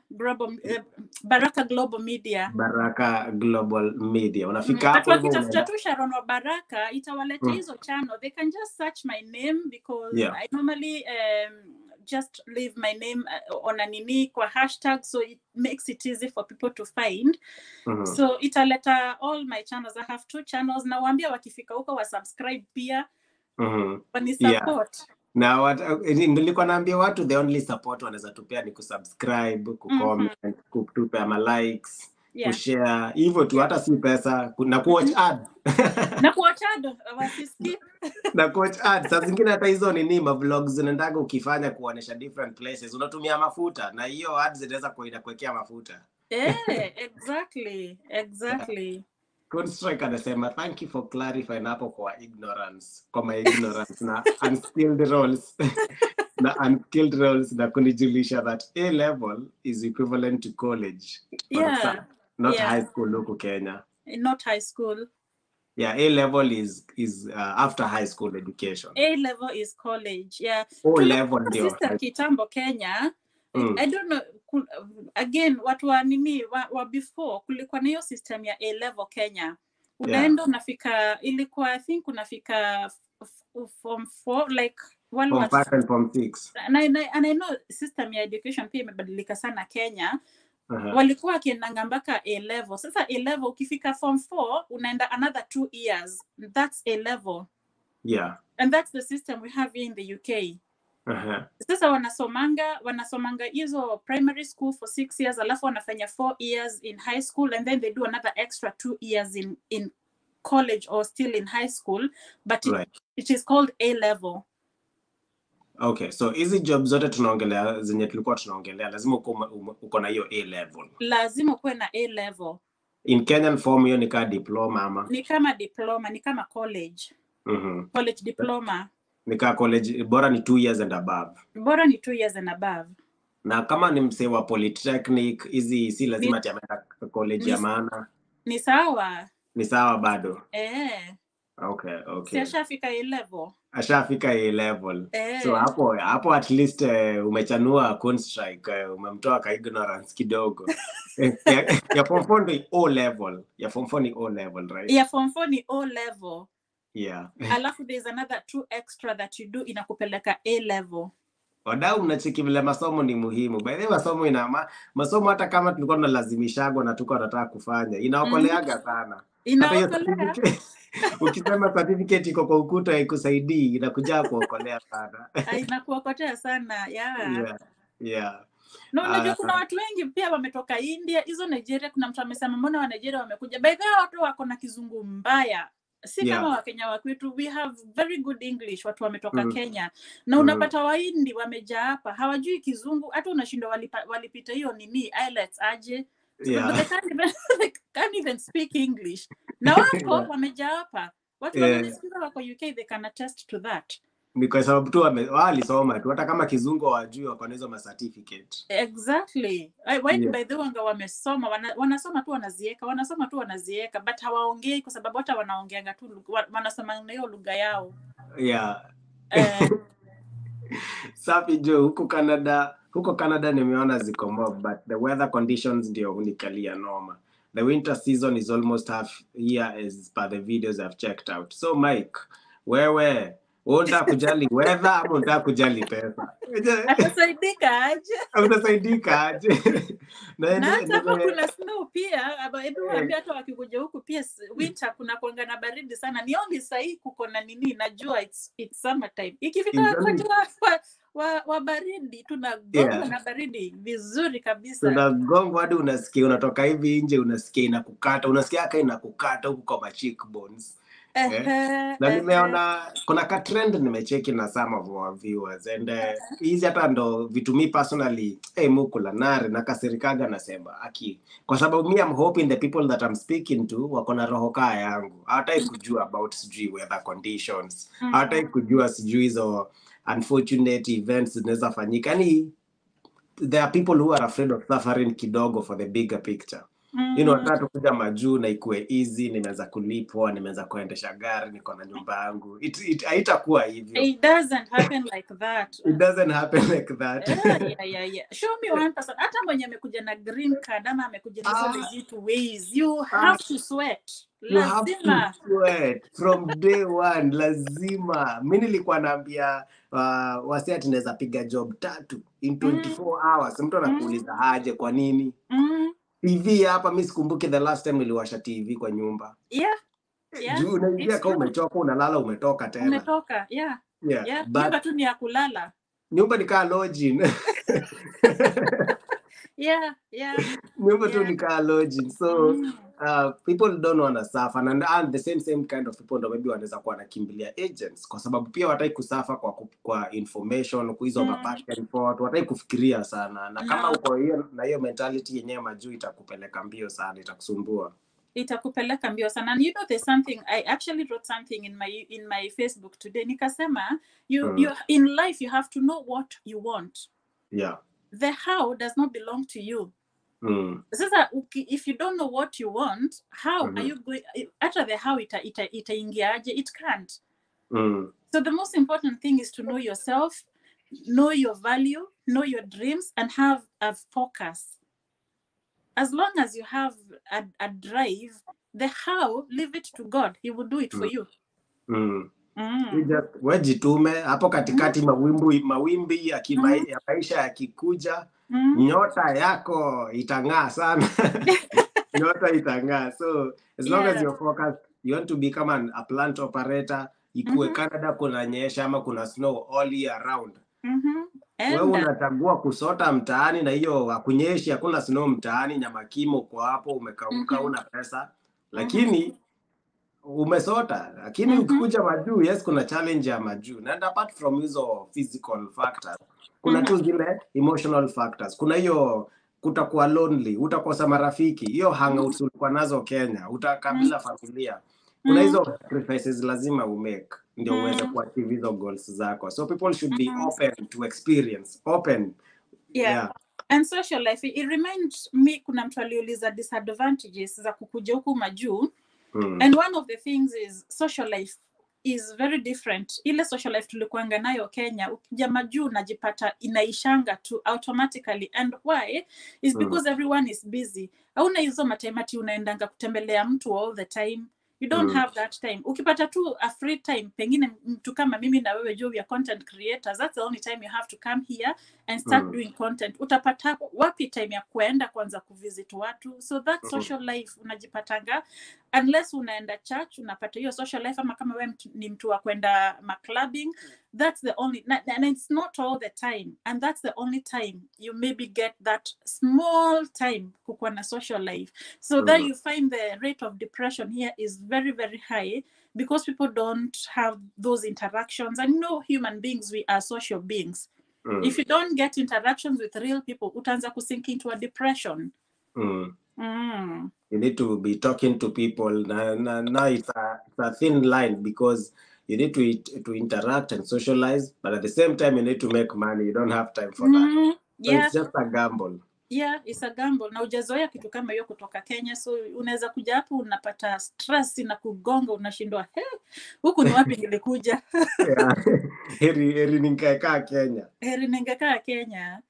Baraka Global Media. Baraka Global Media. Unafika hapo hivyo wakitafuta tu Sharon wa Baraka itawaleta hizo channel. They can just search my name because I normally just leave my name on a nini kwa hashtag, so it makes it easy for people to find. So italeta all my channels. I have 2 channels. Na waambia wakifika huko wa subscribe pia. Wani support. Na nilikuwa naambia watu the only support wanaweza tupea ni kusubscribe, kucomment, kutupea ma likes, kushare, hivyo tu, hata si pesa, na kuwatch ad. Na kuwatch ad, wasiskip. Na kuwatch ad. Saa zingine hata hizo nini ma vlogs zinaendaga ukifanya kuonesha different places, unatumia mafuta na hiyo ads zinaweza kuwekea mafuta. Exactly. Kunstrike anasema thank you for clarifying hapo kwa ignorance, kwa my ignorance na unskilled roles. Na unskilled roles na kunijulisha that A level is equivalent to college. Not high school huku Kenya. Not high school. Yeah, A level is after high school education. A level is college. Yeah. O level ndio system kitambo Kenya. I don't know, again watu wa nini wa before kulikuwa na hiyo system ya A level Kenya. Unaenda unafika, ilikuwa I think unafika form 4 like form 5 and form 6. And I know system ya education pia imebadilika sana Kenya. Walikuwa wakiendanga mpaka A level. Sasa A level ukifika form 4 unaenda another 2 years. That's A level. Yeah. And that's the system we have in the UK. Sasa wanasomanga hizo primary school for 6 years, alafu wanafanya 4 years in high school, and then they do another extra 2 years in college or still in high school, but it is called A level. Okay, so hizi job zote tunaongelea zenye tulikuwa tunaongelea lazima uko na hiyo A level. Lazima uwe na A level. In Kenyan form hiyo ni kama diploma ama? Ni kama diploma, ni kama college. College diploma. Ni kama college, bora ni 2 years and above. Bora ni 2 years and above. Na kama ni msee wa polytechnic, hizi si lazima tiamenda college ya maana. Ni sawa. Ni sawa bado. Okay. Si ashafika A level. Ashafika A level. So hapo at least umechanua Kunstrike, umemtoa ka ignorance kidogo. Ya form 4 ni O level. Ya form 4 ni O level, right? Ya form 4 ni O level. Yeah. Alafu there's another 2 extra that you do inakupeleka A level. Wadau mnacheki vile masomo ni muhimu. By the way, masomo hata kama tulikuwa tunalazimishagwa na tuko tunataka kufanya, inaokoleaga sana. Inaokolea. Ukisema certificate iko kwa ukuta ikusaidii, inakuja kuokolea sana. Inakuokotea sana. Yeah. No, unajua kuna watu wengi pia wametoka India, hizo Nigeria. Kuna mtu amesema mbona wa Nigeria wamekuja. By the way, watu wako na kizungu mbaya. Si kama Wakenya wa kwetu, we have very good English, watu wametoka Kenya. Na unapata Wahindi wamejaa hapa, hawajui kizungu, hata unashindwa walipita hiyo nini IELTS aje. They can't even speak English. Na wako wamejaa hapa. Watu wananisikiza wako UK, they can attest to that. Ni kwa sababu tu walisoma tu, hata kama kizungu hawajui, wako na hizo certificate. Exactly. When by the way wamesoma wanasoma tu wanazieka but hawaongei kwa sababu hata wanaongeanga tu wanasoma na hiyo lugha yao. Yeah. Safi Jo, huko Canada nimeona ziko mob, but the weather conditions ndio hunikalia noma. The winter season is almost half here as per the videos I've checked out. So Mike, wewe unataka kujali weather ama unataka kujali pesa? Atasaidika aje? Utasaidika aje? Na hata hapa kuna snow pia, hebu ambia hata wakikuja huku pia winter kuna kuanga na baridi sana. Ni only sahi kuko na nini, najua it's summer time. Ikifika wakati wa baridi tunagongwa na baridi vizuri kabisa. Tunagongwa hadi unasikia unatoka hivi nje unasikia inakukata, unasikia aka inakukata huko kwa cheekbones. Na nimeona kuna ka trend nimecheki na some of our viewers and hizi hata ndo vitu mi personally mukula nare na kasirikaga nasema aki, kwa sababu mi I'm hoping the people that I'm speaking to wako na roho kaa yangu, hawataki kujua about sijui weather conditions, hawataki kujua sijui hizo unfortunate events zinaweza fanyika. Yani there are people who are afraid of suffering kidogo for the bigger picture. You know, nataka kuja Majuu na ikuwe easy, nimeweza kulipwa, nimeweza kuendesha gari, niko na nyumba yangu. Haitakuwa hivyo. It doesn't happen like that. It doesn't happen like that. Yeah. Show me one person. Hata mwenye amekuja na green card ama amekuja na legit ways, you have to sweat. You have to sweat from day one, lazima. Mimi nilikuwa naambia wasi ati naweza piga job 3 in 24 hours. Mtu anakuuliza aje kwa nini? TV hapa mimi sikumbuki the last time niliwasha TV kwa nyumba. Yeah. Juu unaingia kama umechoka unalala umetoka tena. Umetoka, yeah. Nyumba tu ni ya kulala. Nyumba ni kaa lodging. Yeah. Nyumba tu ni kaa lodging. So people don't want to suffer, and the same kind of people ndo maybe wanaweza kuwa nakimbilia agents kwa sababu pia wataki kusafa kwa information, kuizo back and forth, wataki kufikiria sana. Na kama uko hiyo na hiyo mentality yenyewe Majuu itakupeleka mbio sana, itakusumbua. Itakupeleka mbio sana. And you know there's something, I actually wrote something in my Facebook today. Nikasema you in life you have to know what you want. Yeah. The how does not belong to you. Sasa if you don't know what you want, how are you going after the how itaingiaje? It can't. So the most important thing is to know yourself, know your value, know your dreams, and have a focus. As long as you have a drive, the how, leave it to God. He will do it for you. Wajitume hapo katikati, mawimbi ya maisha yakikuja, nyota yako itang'aa sana. Nyota itang'aa. So as long as you're focused, you want to become a plant operator, ikuwe Canada kuna nyesha ama kuna snow all year around. Wewe unachagua kusota mtaani na hiyo hakunyeshi, hakuna snow mtaani, nyama kimo kwa hapo umekauka, una pesa, lakini umesota. Lakini ukikuja Majuu, yes kuna challenge ya Majuu. And apart from hizo physical factors, kuna tu zile emotional factors. Kuna hiyo kutakuwa lonely, utakosa marafiki, hiyo hangouts ulikuwa nazo Kenya, utakabila familia. Kuna hizo sacrifices lazima umake ndio uweze kuachieve hizo goals zako. So people should be open to experience, open. Yeah. And social life, it reminds me kuna mtu aliuliza disadvantages za kukuja huku Majuu. And one of the things is social life is very different. Ile social life tulikuanga nayo Kenya, ukija Majuu unajipata inaishanga tu automatically. And why? Is because everyone is busy. Hauna hizo matimati unaendanga kutembelea mtu all the time. You don't have that time. Ukipata tu a free time, pengine mtu kama mimi na wewe Joe, we are content creators. That's the only time you have to come here and start doing content. Utapata wapi time ya kuenda kwanza kuvisit watu? So that social life unajipatanga, unless unaenda church, unapata hiyo social life, ama kama wewe ni mtu wa kwenda clubbing, that's the only, and it's not all the time. And that's the only time you maybe get that small time kukuwa na social life. So that you find the rate of depression here is very, very high because people don't have those interactions. And human beings, we are social beings. If you don't get interactions with real people, utaanza kusink into a depression. You need to be talking to people. Now it's a thin line because you need to interact and socialize, but at the same time you need to make money. You don't have time for that. So Yeah. it's just a gamble. Yeah, it's a gamble. Na hujazoea kitu kama hiyo kutoka Kenya, so unaweza kuja hapo unapata stress na kugonga, unashindwa huku ni wapi nilikuja. Yeah. Heri ningekaa Kenya. Heri ningekaa Kenya.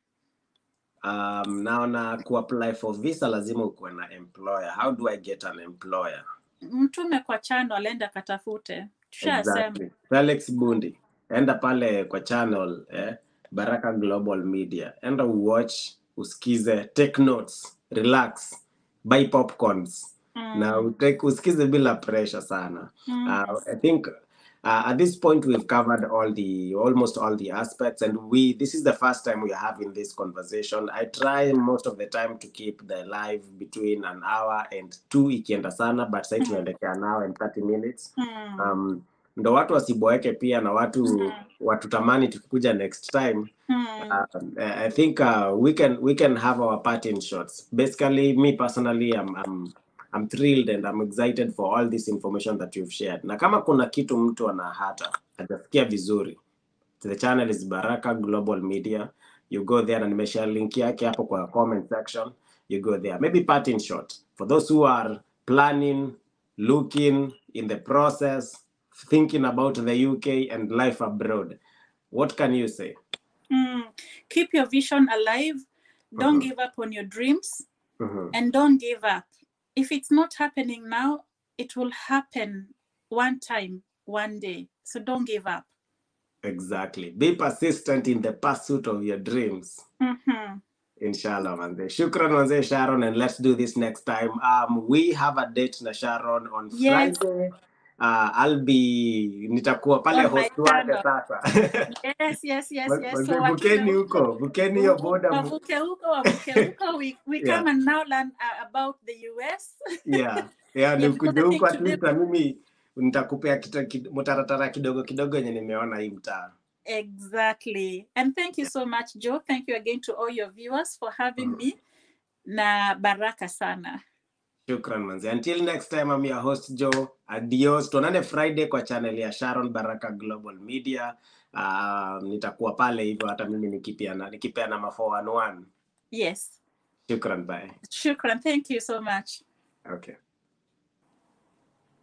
Naona kuapply for visa lazima ukuwe na employer. How do I get an employer? Mtume kwa channel, enda katafute. Exactly. Felix Bundi. Enda pale kwa channel, Baraka Global Media. Enda watch, usikize, take notes, relax, buy popcorns. Na usikize bila pressure sana. I think at this point we've covered almost all the aspects, and this is the first time we are having this conversation. I try most of the time to keep the live between an hour and 2 ikienda sana, but sasa tunaelekea an hour and 30 minutes. Ndo watu wasiboeke pia na watu tamani tukikuja next time. I think we can have our parting shots. Basically, me personally, I'm thrilled and I'm excited for all this information that you've shared. Na kama kuna kitu mtu hajasikia vizuri, the channel is Baraka Global Media. You go there, na nimeshare link yake hapo kwa comment section. You go there. Maybe parting shot for those who are planning, looking, in the process, thinking about the UK and life abroad. What can you say? Keep your vision alive. Don't give up on your dreams. And don't give up. If it's not happening now, it will happen one time, one day. So don't give up. Exactly. Be persistent in the pursuit of your dreams. Inshallah, manze. Shukran, manze, Sharon, and let's do this next time. We have a date na Sharon on Friday. Nitakuwa pale host wake sasa. Yes. So bukeni your border. Wavuke huko. We come and now learn about the US. Yeah, nikuja huko at least na mimi nitakupea mutaratara kidogo yenye nimeona hii mtaa. Exactly. And thank you so much, Joe. Thank you again to all your viewers for having me. Na baraka sana. Shukran, manzi. Until next time, I'm your host, Joe. Adios. Tuonane Friday kwa channel ya Sharon Baraka Global Media. Nitakuwa pale hivyo hata mimi nikipeana ma 411. Yes. Shukran, bye. Shukran. Thank you so much. Okay.